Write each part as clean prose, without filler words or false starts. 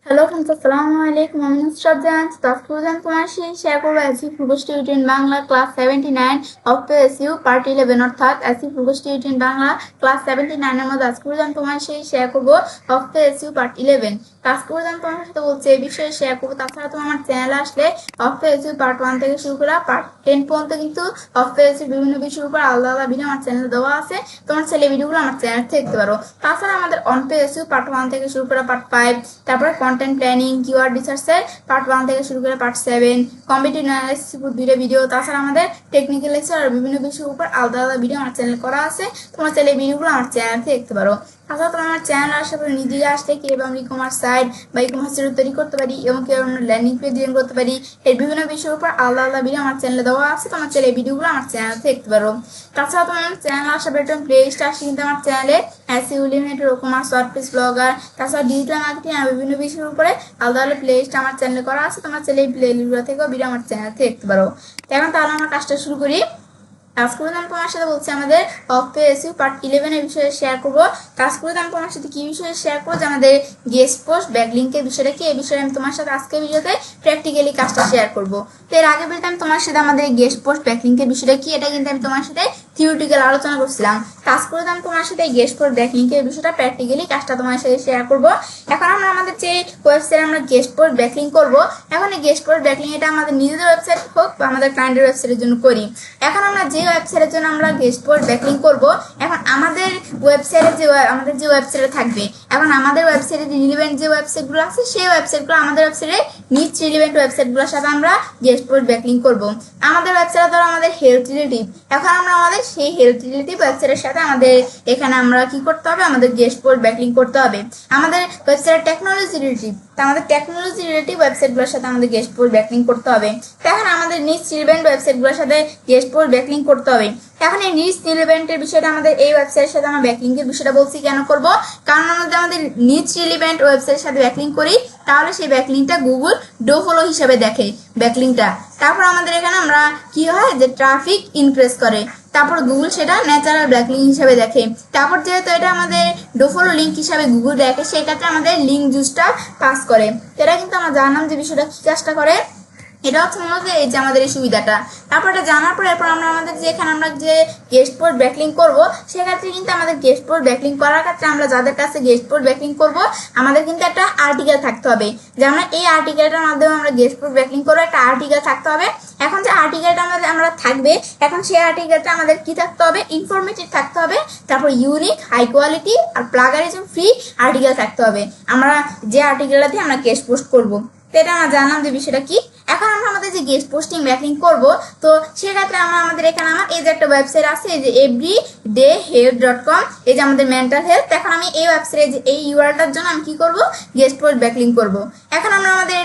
Hello friends, আসসালামু আলাইকুম। আমি নুসরাত জাহান। আজকে আমি তোমার সাথে শেয়ার করবো AC Purba student Bangla class 79 of SU part 11, অর্থাৎ এসি পূর্ব স্টুডেন্ট বাংলা ক্লাস 79 এর মধ্যে আজকে আমি তোমার সাথে শেয়ার করবো অফ এসইউ পার্ট 11। আজকে আমি তোমার সাথে বলছি এই বিষয়ে শেয়ার করবো। তাছাড়া তুমি আমার চ্যানেলে আসলে অফ এসইউ পার্ট 1 থেকে শুরু করে পার্ট 10 পর্যন্ত কিন্তু অফ এসইউ বিভিন্ন বিষয়ের উপর আলাদা আলাদা ভিডিও আমার চ্যানেলে দেওয়া আছে। তোমার ছেলে ভিডিওগুলো আমার চ্যানেল থেকে দেখতে পারো। তাছাড়া আমাদের অন এসইউ পার্ট 1 থেকে শুরু করে পার্ট 5, তারপরে কন্টেন্ট প্ল্যানিং, কিওয়ার্ড রিসার্চের পার্ট 1 থেকে শুরু করে পার্ট 7, কম্পিটিটিভ অ্যানালাইসিস দুইটা ভিডিও, তাছাড়া আমাদের টেকনিক্যাল লেকচার আর বিভিন্ন বিষয়ের উপর আলাদা আলাদা ভিডিও আমার চ্যানেল করা আছে। তোমার চ্যানেল ভিডিওগুলো আমার চ্যানেল থেকে দেখতে পারো। তাছাড়া তোমার আমার চ্যানেল আসার পরে নিজেই আসলে কিভাবে আমরা ই-কমার্স সাইট বা ই-কমার্স তৈরি করতে পারি এবং কিভাবে আমরা ল্যান্ডিং পেজ ডিজাইন করতে পারি, এর বিভিন্ন বিষয়ের উপর আলাদা আলাদা ভিডিও আমার চ্যানেলে দেওয়া আছে। তোমার চ্যানেল ভিডিওগুলো আমার চ্যানেল থেকে দেখতে পারো। তাছাড়া তোমার চ্যানেল আসার পরে প্লে লিস্ট আসে কিন্তু আমার চ্যানেলে SEO limited, e-commerce, WordPress, blogger, তাছাড়া ডিজিটাল মার্কেটিং আর বিভিন্ন বিষয়ের উপরে আলাদা আলাদা প্লে লিস্ট আমার চ্যানেলে করা আছে। তোমার চ্যানেল এই প্লে লিস্টগুলো থেকেও ভিডিও আমার চ্যানেল থেকে দেখতে পারো। এখন তাহলে আমরা কাজটা শুরু করি। আজকে আমি তোমার সাথে বলছি আমাদের অফ এসইউ পার্ট 11 এর বিষয়ে শেয়ার করবো। আজকে আমি তোমার সাথে কি বিষয়ে শেয়ার করবো, যে আমাদের গেস্ট পোস্ট ব্যাকলিংকের বিষয়টা কি, এই বিষয়ে আমি তোমার সাথে আজকে ভিডিওতে প্র্যাকটিক্যালি কাজটা শেয়ার করবো। তো এর আগে বলতে আমি তোমার সাথে আমাদের গেস্ট পোস্ট ব্যাকলিংকের বিষয়টা কি, এটা কিন্তু আমি তোমার সাথে থিওরিটিক্যাল আলোচনা করছিলাম। কাজ করে আমি তোমার সাথে গেস্ট পোস্ট ব্যাকলিংকের বিষয়টা প্র্যাকটিক্যালি কাজটা তোমার সাথে শেয়ার করবো। এখন আমরা আমাদের যে ওয়েবসাইটে আমরা গেস্ট পোস্ট ব্যাকলিং করবো, এখন এই গেস্ট পোস্ট ব্যাকলিং এটা আমাদের নিজেদের ওয়েবসাইট হোক বা আমাদের ক্লায়েন্টের ওয়েবসাইটের জন্য করি। এখন আমরা যে ওয়েবসাইটের জন্য আমরা গেস্ট পোস্ট ব্যাকলিং করব, এখন আমাদের ওয়েবসাইটে আমাদের যে ওয়েবসাইটে থাকবে, এখন আমাদের ওয়েবসাইটে যে রিলেভেন্ট যে ওয়েবসাইটগুলো আছে সেই ওয়েবসাইটগুলো আমাদের ওয়েবসাইটে নিচ রিলেভেন্ট ওয়েবসাইটগুলোর সাথে আমরা গেস্ট পোস্ট ব্যাকলিং করব। আমাদের ওয়েবসাইটে ধরো আমাদের হেলথ রিলেটিভ, এখন আমরা আমাদের সেই হেলথ রিলেটিভ ওয়েবসাইটের সাথে আমাদের এখানে আমরা কি করতে হবে, আমাদের গেস্ট পোস্ট ব্যাকলিং করতে হবে। আমাদের ওয়েবসাইটে টেকনোলজি রিলেটিভ, তা আমাদের টেকনোলজি রিলেটিভ ওয়েবসাইটগুলোর সাথে আমাদের গেস্ট পোস্ট ব্যাকলিং করতে হবে। তো এখন আমাদের নিচ রিলেভেন্ট ওয়েবসাইটগুলোর সাথে গেস্ট পোস্ট ব্যাকলিং করতে হবে। এখন এই নিচ রিলেভেন্টের বিষয়টা আমাদের এই ওয়েবসাইটের সাথে আমরা ব্যাকলিংকের বিষয়টা বলছি কেন করব, কারণ আমরা যদি আমাদের নিচ রিলেভেন্ট ওয়েবসাইটের সাথে ব্যাকলিং করি তাহলে সেই ব্যাকলিংটা গুগল ডো ফলো হিসেবে দেখে ব্যাকলিংটা। তারপর আমাদের এখানে আমরা কি হয় যে ট্রাফিক ইনক্রিজ করে, তারপর গুগল সেটা ন্যাচারাল ব্যাকলিং হিসেবে দেখে। তারপর যেহেতু এটা আমাদের ডোফলো লিঙ্ক হিসাবে গুগল দেখে, সেই ক্ষেত্রে আমাদের লিঙ্ক জুসটা পাস করে। এটা কিন্তু আমরা জানলাম যে বিষয়টা কি কাজটা করে। এটা হচ্ছে মূলত এই যে আমাদের এই সুবিধাটা। তারপর এটা জানার পর এরপর আমরা আমাদের যে এখানে আমরা যে গেস্ট পোস্ট ব্যাকলিং করবো, সেক্ষেত্রে কিন্তু আমাদের গেস্ট পোস্ট ব্যাকলিং করার ক্ষেত্রে আমরা যাদের কাছে গেস্ট পোস্ট ব্যাকলিং করবো, আমাদের কিন্তু একটা আর্টিকেল থাকতে হবে, যে আমরা এই আর্টিকেলটার মাধ্যমে আমরা গেস্ট পোস্ট ব্যাকলিং করবো, একটা আর্টিকেল থাকতে হবে। এখন যে আর্টিকেলটা আমরা থাকবে, এখন সেই আর্টিকেলটা আমাদের কি থাকতে হবে, ইনফরমেটিভ থাকতে হবে, তারপর ইউনিক, হাই কোয়ালিটি আর প্লাগারিজম ফ্রি আর্টিকেল থাকতে হবে আমরা যে আর্টিকেলটা দিয়ে আমরা গেস্ট পোস্ট করবো। তো এটা আমরা জানলাম যে বিষয়টা কি। এখন আমরা আমাদের যে গেস্ট পোস্টিং ব্যাকলিং করব, তো সেক্ষেত্রে আমরা আমাদের এখানে আমার এই যে একটা ওয়েবসাইট আছে, এই যে everydayhealth.com, এই যে আমাদের মেন্টাল হেলথ। এখন আমি এই ওয়েবসাইটে এই ইউআরএলটার জন্য আমি কি করব, গেস্ট পোস্ট ব্যাকলিং করব। এখন আমরা আমাদের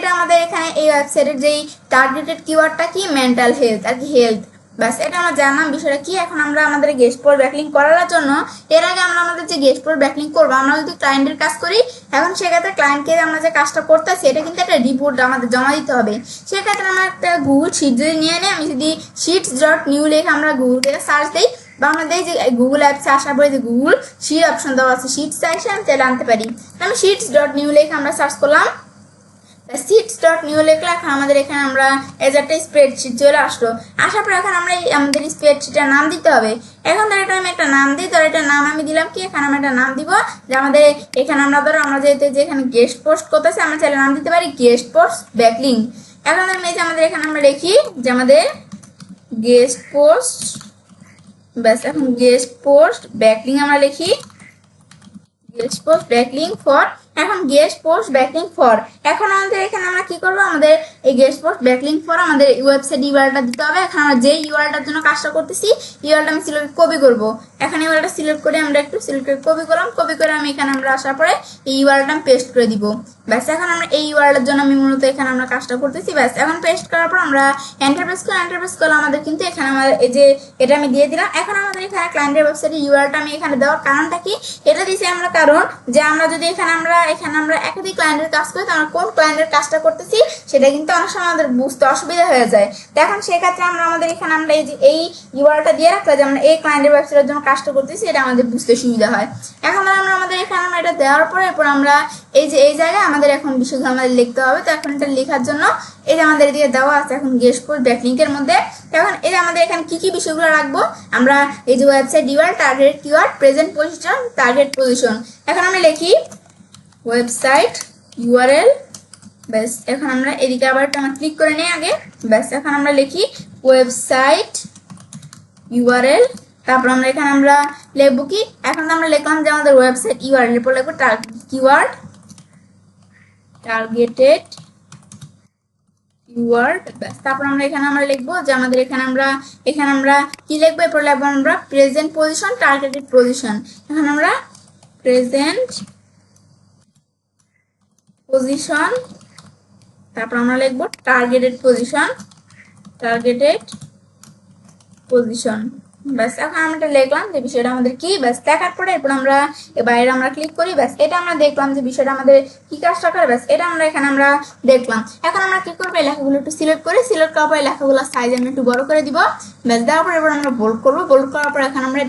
এখানে এই ওয়েবসাইটের যেই টার্গেটেড কিওয়ার্ডটা কি, মেন্টাল হেলথ আর কি হেলথ, ব্যাস এটা আমরা জানলাম বিষয়টা কি। এখন আমরা আমাদের গেস্ট পোস্ট ব্যাকলিং করার জন্য এর আগে আমরা আমাদের যে গেস্ট পোস্ট ব্যাকলিং করবো, আমরা যদি ক্লায়েন্টের কাজ করি, এখন সেক্ষেত্রে ক্লায়েন্টকে আমরা যে কাজটা করতেছি এটা কিন্তু একটা রিপোর্ট আমাদের জমা দিতে হবে। সেক্ষেত্রে আমরা একটা গুগল শিট যদি নিয়ে নিই, আমি যদি sheets.new লিখে আমরা গুগল থেকে সার্চ দিই, বা আমাদের যে গুগল অ্যাপসে আসার পরে যে গুগল শিট অপশন দেওয়া আছে, শিট চাইছে আমি চাইলে আনতে পারি। আমি sheets.new লিখে আমরা সার্চ করলাম, sheets.new লিখলে এখন আমাদের এখানে আমরা এজ একটা স্প্রেডশিট চলে আসলো। আসার পর এখন আমরা আমাদের স্প্রেডশিটের নাম দিতে হবে। এখন ধর এটা আমি একটা নাম দিই, ধর এটা নাম আমি দিলাম কি, এখানে আমরা একটা নাম দিব যে আমাদের এখানে আমরা ধরো আমরা যেহেতু যে এখানে গেস্ট পোস্ট করতেছি, আমরা চাইলে নাম দিতে পারি গেস্ট পোস্ট ব্যাকলিং। এখন আমি যে আমাদের এখানে আমরা লিখি যে আমাদের গেস্ট পোস্ট, ব্যাস এখন গেস্ট পোস্ট ব্যাকলিং আমরা লিখি, গেস্ট পোস্ট ব্যাকলিং ফর। এখন গেস্ট পোস্ট ব্যাকলিং ফর, এখন আমাদের এখানে আমরা কি করবো, আমাদের এই গেস্ট পোস্ট ব্যাকলিং ফর আমাদের ওয়েবসাইট ইউআরএলটা দিতে হবে। এখন আমরা যে ইউআরএলটার জন্য কাজটা করতেছি, ইউআরএলটা আমি সিলেক্ট কপি করবো। এখন ইউআরএলটা সিলেক্ট করে আমরা একটু সিলেক্ট করে কপি করলাম, কপি করে আমি এখানে আমরা আসার পরে এই ইউআরএলটা আমি পেস্ট করে দিব। ব্যাস এখন আমরা এই ইউআরএলের জন্য আমি মূলত এখানে আমরা কাজটা করতেছি। ব্যাস এখন পেস্ট করার পর আমরা এন্টার প্রেস করলে আমাদের কিন্তু এখানে আমাদের এই যে এটা আমি দিয়ে দিলাম। এখন আমাদের এখানে ক্লায়েন্টের ওয়েবসাইটে ইউআরএলটা আমি এখানে দেওয়ার কারণটা কি, এটা দিয়েছি আমরা কারণ যে আমরা যদি এখানে আমরা এখানে আমরা একাধিক ক্লায়েন্টের কাজ করি, তো আমরা কোন ক্লায়েন্টের কাজটা করতেছি সেটা কিন্তু অনেক সময় আমাদের বুঝতে অসুবিধা হয়ে যায়। তো এখন সেক্ষেত্রে আমরা আমাদের এখানে আমরা এই ইউআরএলটা দিয়ে রাখলে যে আমরা এই ক্লায়েন্টের ওয়েবসাইটের জন্য কাজটা করতেছি, এটা আমাদের বুঝতে সুবিধা হয়। এখন আমরা আমাদের এখানে আমরা এটা দেওয়ার পরে এরপর আমরা এই জায়গায় আমাদের এখন বিষয়গুলো আমাদের লিখতে হবে। তো এখন এটা লেখার জন্য এই যে আমাদের এদিকে দেওয়া আছে এখন গেস্ট পোস্ট ব্যাকলিংকের মধ্যে। এখন এই যে আমাদের এখানে কি বিষয়গুলো রাখবো, আমরা এই যে website URL, target keyword, present position, target position. এখন আমরা লিখি ওয়েবসাইট ইউআরএল, ব্যাস। এখন আমরা এদিকে আবার একটা আমরা ক্লিক করে নিই আগে, ব্যাস। এখন আমরা লিখি ওয়েবসাইট ইউআরএল, তারপর আমরা এখানে আমরা লিখবো কি, এখন আমরা লিখলাম যে আমাদের ওয়েবসাইট ইউআরএল, এরপর লিখবো কিওয়ার্ড, টার্গেটেড কিওয়ার্ড, ব্যাস। তারপর আমরা এখানে আমরা লিখবো যে আমাদের এখানে আমরা কি লিখবো, এরপর লিখবো আমরা প্রেজেন্ট পজিশন, টার্গেটেড পজিশন। এখন আমরা প্রেজেন্ট পজিশন, তারপর আমরা লিখবো টার্গেটেড পজিশন, ব্যাস। এখন আমরা এটা লিখলাম যে বিষয়টা আমাদের কি, ব্যাস। দেখার পরে এরপর আমরা বাইরে আমরা ক্লিক করি, ব্যাস। এটা আমরা দেখলাম যে বিষয়টা আমাদের কি কাজটা করে, ব্যাস। এটা আমরা এখানে আমরা দেখলাম। এখন আমরা কি করবো, এই লেখাগুলো একটু সিলেক্ট করি, সিলেক্ট করার পরে লেখাগুলো সাইজ আমি একটু বড় করে দিব, ব্যাস। দেওয়ার পরে এবার আমরা বোল্ড করবো, বোল্ড করার পরে এখন আমরা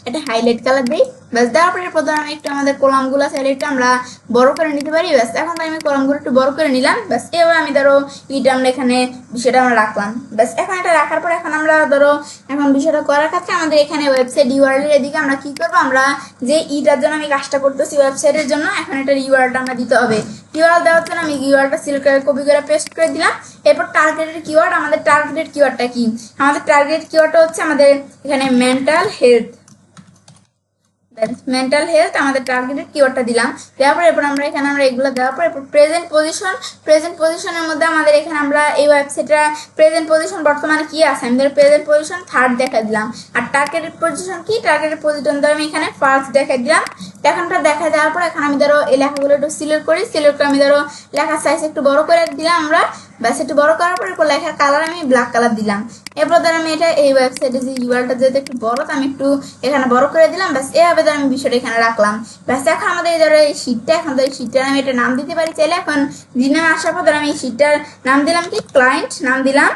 এটা হাইলাইট কালার দিই, ব্যাস। দেওয়ার পরে এরপর আমি একটু আমাদের কলামগুলো চাইলে একটু আমরা বড় করে নিতে পারি, ব্যাস। এখন আমি কলামগুলো একটু বড় করে নিলাম, ব্যাস। এবার আমি ধরো এটা আমরা এখানে বিষয়টা আমরা রাখলাম, ব্যাস। এখন এটা রাখার পরে এখন আমরা ধরো এখন বিষয়টা করার ক্ষেত্রে আমাদের এখানে ওয়েবসাইট ইউআরএল এদিকে আমরা কি করবো, আমরা যে ইটার জন্য আমি কাজটা করতেছি ওয়েবসাইটের জন্য, এখন এটার ইউআরএলটা আমরা দিতে হবে। ইউআরএল দেওয়ার জন্য আমি ইউআরএলটা সিলেক্ট করে কপি করে পেস্ট করে দিলাম। এরপর টার্গেটেড কিওয়ার্ড, আমাদের টার্গেটেড কিওয়ার্ডটা কি, আমাদের টার্গেট কিওয়ার্ডটা হচ্ছে আমাদের এখানে মেন্টাল হেলথ, আমাদের টার্গেটেড কিওয়ার্ডটা দিলাম। দেওয়ার পর এরপর আমরা এখানে আমরা এগুলো দেওয়ার পর এরপর প্রেজেন্ট পজিশনের মধ্যে আমাদের এখানে আমরা এই ওয়েবসাইটটা প্রেজেন্ট পজিশন বর্তমানে কি আছে, আমাদের প্রেজেন্ট পজিশন থার্ড দেখা দিলাম। আর টার্গেটেড পজিশন কি, টার্গেটেড পজিশন ধরো আমি এখানে ফার্স্ট দেখা দিলাম। এখানটা দেখা দেওয়ার পর এখন আমি ধরো এই লেখাগুলো একটু সিলেক্ট করি, সিলেক্ট করে আমি ধরো লেখার সাইজ একটু বড় করে দিলাম আমরা, ব্যাস। একটু বড় করার পর এরপর লেখার কালার আমি ব্ল্যাক কালার দিলাম। এরপর ধর আমি এটা এই ওয়েবসাইটে যে ইউআরএলটা যেহেতু একটু বড়, তো আমি একটু এখানে বড় করে দিলাম, ব্যাস। এভাবে ধর আমি বিষয়টা এখানে রাখলাম, ব্যাস। এখন আমাদের এই ধরো এই শীটটা, এখন ধর এই শীটটার আমি এটা নাম দিতে পারি চাইলে। এখন দিনে আসার পর ধর আমি এই শীটটার নাম দিলাম কি, ক্লায়েন্ট নাম দিলাম,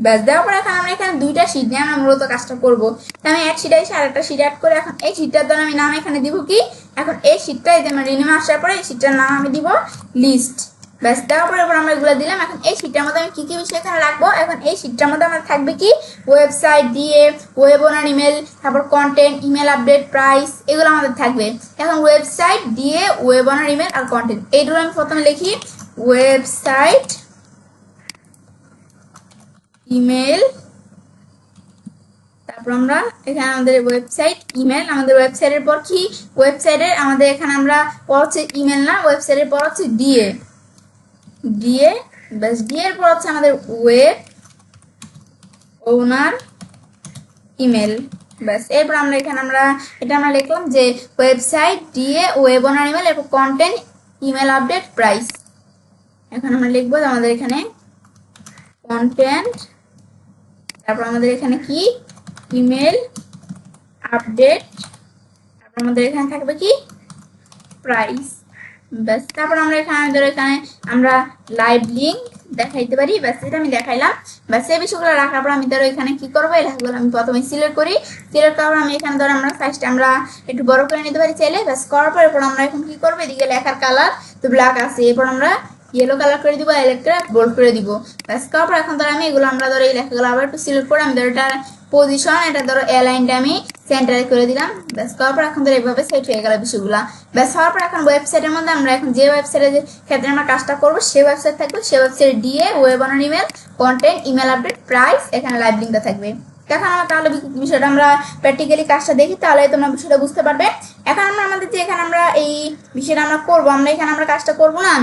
ব্যাস। দেওয়ার পর এখন আমরা এখানে দুইটা শীট নিয়ে আমরা মূলত কাজটা করবো। তো আমি এক শীট এসে আরেকটা শীট অ্যাড করে এখন এই শীটটার দ্বারা আমি নাম এখানে দিব কি, এখন এই শীটটা এই যে আমার রিনিউ আসার পরে এই শীটটার নাম আমি দিব লিস্ট, ব্যাস। দেওয়ার পরে এবার আমরা এগুলো দিলাম। এখন এই শীটটার মধ্যে আমি কি বিষয় এখানে রাখবো, এখন এই শীটটার মধ্যে আমার থাকবে কি, ওয়েবসাইট দিয়ে ওয়েব ওনার ইমেল, তারপর কন্টেন্ট, ইমেল আপডেট, প্রাইস, এগুলো আমাদের থাকবে। এখন ওয়েবসাইট দিয়ে ওয়েব ওনার ইমেল আর কন্টেন্ট, এইগুলো আমি প্রথমে লিখি ওয়েবসাইট ইমেল, তারপর আমরা এখানে আমাদের ওয়েবসাইট ইমেল, আমাদের ওয়েবসাইটের পর কি, ওয়েবসাইটের আমাদের এখানে আমরা পর হচ্ছে ইমেল না, ওয়েবসাইটের পর হচ্ছে ডিএ, ব্যাস। ডিএ এর পর হচ্ছে আমাদের ওয়েব ওনার ইমেল, ব্যাস। এরপর আমরা এখানে এটা আমরা লিখলাম যে ওয়েবসাইট ডিএ ওয়েব ওনার ইমেল, এরপর কন্টেন্ট, ইমেল আপডেট, প্রাইস। এখন আমরা লিখবো যে আমাদের এখানে কন্টেন্ট, তারপর আমাদের এখানে কি, ইমেল আপডেট, তারপর আমাদের এখানে থাকবে কি, প্রাইস, ব্যাস। তারপর আমরা এখানে আমরা লাইভ লিঙ্ক দেখাইতে পারি, ব্যাস। এটা আমি দেখাইলাম, ব্যাস। এই বিষয়গুলো রাখার পর আমি ধরো এখানে কি করবো, এই লেখাগুলো আমি প্রথমে সিলেক্ট করি, সিলেক্ট করার পর আমি এখানে ধরো আমরা সাইজটা আমরা একটু বড় করে নিতে পারি চাইলে, ব্যাস। করার পর এরপর আমরা এখন কি করবো, এদিকে লেখার কালার তো ব্ল্যাক আছে, এরপর আমরা ইয়েলো কালার করে দিব, ইলেকট্রিক বোল্ড করে দিব, ব্যাস। করার পর এখন ধরো আমি এগুলো আমরা ধরো এই লেখাগুলো আবার একটু সিলেক্ট করে আমি ধরো এটা পজিশন, এটা ধরো অ্যালাইনটা আমি সেন্টারে করে দিলাম, ব্যাস। করার পর এখন ধরো এইভাবে সেট হয়ে গেল বিষয়গুলো, ব্যাস। হওয়ার পর এখন ওয়েবসাইটের মধ্যে আমরা এখন যে ওয়েবসাইটের ক্ষেত্রে আমরা কাজটা করবো সেই ওয়েবসাইট থাকবে, সেই ওয়েবসাইট দিয়ে web honour email, content, email update, price, এখানে লাইভ লিঙ্কটা থাকবে। এখন আমরা তাহলে বিষয়টা আমরা প্র্যাকটিক্যালি কাজটা দেখি, তাহলে তোমরা বিষয়টা বুঝতে পারবে। এখন আমরা আমাদের যে এখানে আমরা এই বিষয়টা আমরা করবো, আমরা এখানে আমরা কাজটা করবো না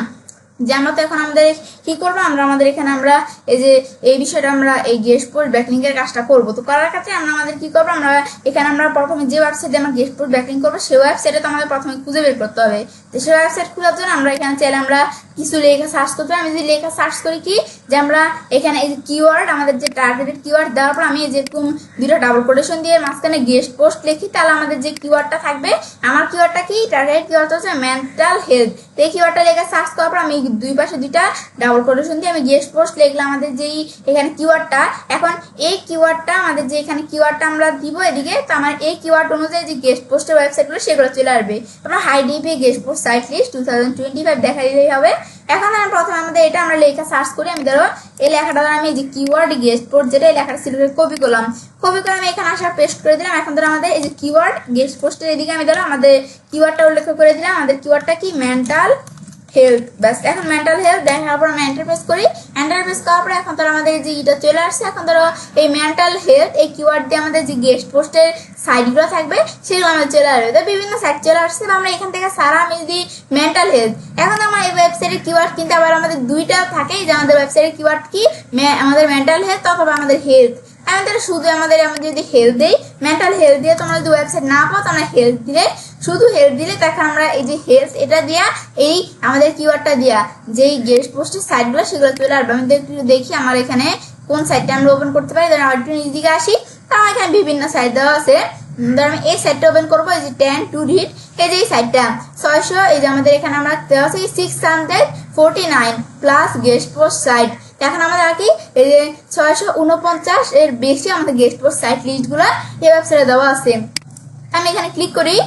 যে আমরা তো এখন আমাদের কি করবো, আমরা আমাদের এখানে আমরা এই যে এই বিষয়টা আমরা এই গেস্ট পোস্ট ব্যাকলিংকের কাজটা করবো। তো করার ক্ষেত্রে আমরা আমাদের কি করবো, আমরা এখানে আমরা প্রথমে যে ওয়েবসাইটে আমরা গেস্ট পোস্ট ব্যাকলিং করবো সেই ওয়েবসাইটে তো আমাদের প্রথমে খুঁজে বের করতে হবে। তো সেই ওয়েবসাইট খোঁজার জন্য আমরা এখানে চাইলে আমরা কিছু লেখা সার্চ করতে হবে। আমি যদি লেখা সার্চ করি কি যে আমরা এখানে এই যে কিওয়ার্ড, আমাদের যে টার্গেটেড কিওয়ার্ড দেওয়ার পর আমি যেরকম দুটো ডাবল কোটেশন দিয়ে মাঝখানে গেস্ট পোস্ট লিখি, তাহলে আমাদের যে কিওয়ার্ডটা থাকবে, আমার কিওয়ার্ডটা কি টার্গেটেড কিওয়ার্ড হচ্ছে মেন্টাল হেলথ। তো এই কিওয়ার্ডটা লেখা সার্চ করার পর আমি দুই পাশে দুইটা ডাবল কোটেশন দিয়ে আমি গেস্ট পোস্ট লিখলাম আমাদের যেই এখানে কিওয়ার্ডটা। এখন এই কিওয়ার্ডটা আমাদের যে এখানে কিওয়ার্ডটা আমরা দিব এদিকে, তো আমার এই কিওয়ার্ড অনুযায়ী যে গেস্ট পোস্টের ওয়েবসাইটগুলো সেগুলো চলে আসবে। আমরা হাইডিপি গেস্ট পোস্ট সাইট লিস্ট 2025 দেখা দিলেই হবে। এখন আমি প্রথমে আমাদের এটা আমরা লেখা সার্চ করি। আমি ধরো এই লেখাটা আমি যে কিওয়ার্ড গেস্ট পোস্ট যেটা এই লেখাটা সিলেক্ট কপি করলাম, কপি করে আমি এখানে আসা পেস্ট করে দিলাম। এখন ধরো আমাদের এই যে কিওয়ার্ড গেস্ট পোস্টের এদিকে আমি ধরো আমাদের কিওয়ার্ডটা উল্লেখ করে দিলাম। আমাদের কিওয়ার্ডটা কি মেন্টাল হেলথ। ব্যাস এখন মেন্টাল হেলথ দেখার পর আমি এন্টার প্রেস করি। এন্টার প্রেস করার পর এখন ধরো আমাদের যে এটা চলে আসছে। এখন ধরো এই মেন্টাল হেলথ এই কিওয়ার্ড দিয়ে আমাদের যে গেস্ট পোস্টের সাইটগুলো থাকবে সেগুলো আমাদের চলে আসবে। তো বিভিন্ন সাইট চলে আসছে। আমরা এখান থেকে সারা আমি যদি মেন্টাল হেলথ, এখন আমার এই ওয়েবসাইটের কিওয়ার্ড কিন্তু আবার আমাদের দুইটা থাকে, যে আমাদের ওয়েবসাইটের কিওয়ার্ড কি আমাদের মেন্টাল হেলথ অথবা আমাদের হেলথ। আমাদের শুধু আমাদের যদি হেলথ দেই, মেন্টাল হেলথ দিয়ে তোমরা যদি ওয়েবসাইট না পাও তোমরা হেলথ দিলে, শুধু হেলথ দিলে তখন আমরা এই যে হেলথ এটা দিয়া এই আমাদের কিওয়ার্ডটা দিয়া যেই গেস্ট পোস্টের সাইটগুলো সেগুলো চলে আসবে। আমি দেখি আমার এখানে কোন সাইটটা আমরা ওপেন করতে পারি। ধরো আমার একটু নিজ দিকে আসি, তো আমার এখানে বিভিন্ন সাইট দেওয়া আছে। ধরো আমি এই সাইটটা ওপেন করবো, এই যে 10 to read, এই যে এই সাইটটা 600, এই যে আমাদের এখানে আমরা দেওয়া আছে 649 প্লাস গেস্ট পোস্ট সাইট। এখন আমাদের আর কি এই যে 649 এর বেশি আমাদের গেস্ট পোস্ট সাইট লিস্টগুলো এই ওয়েবসাইটে দেওয়া আছে। আমি এখানে ক্লিক করি।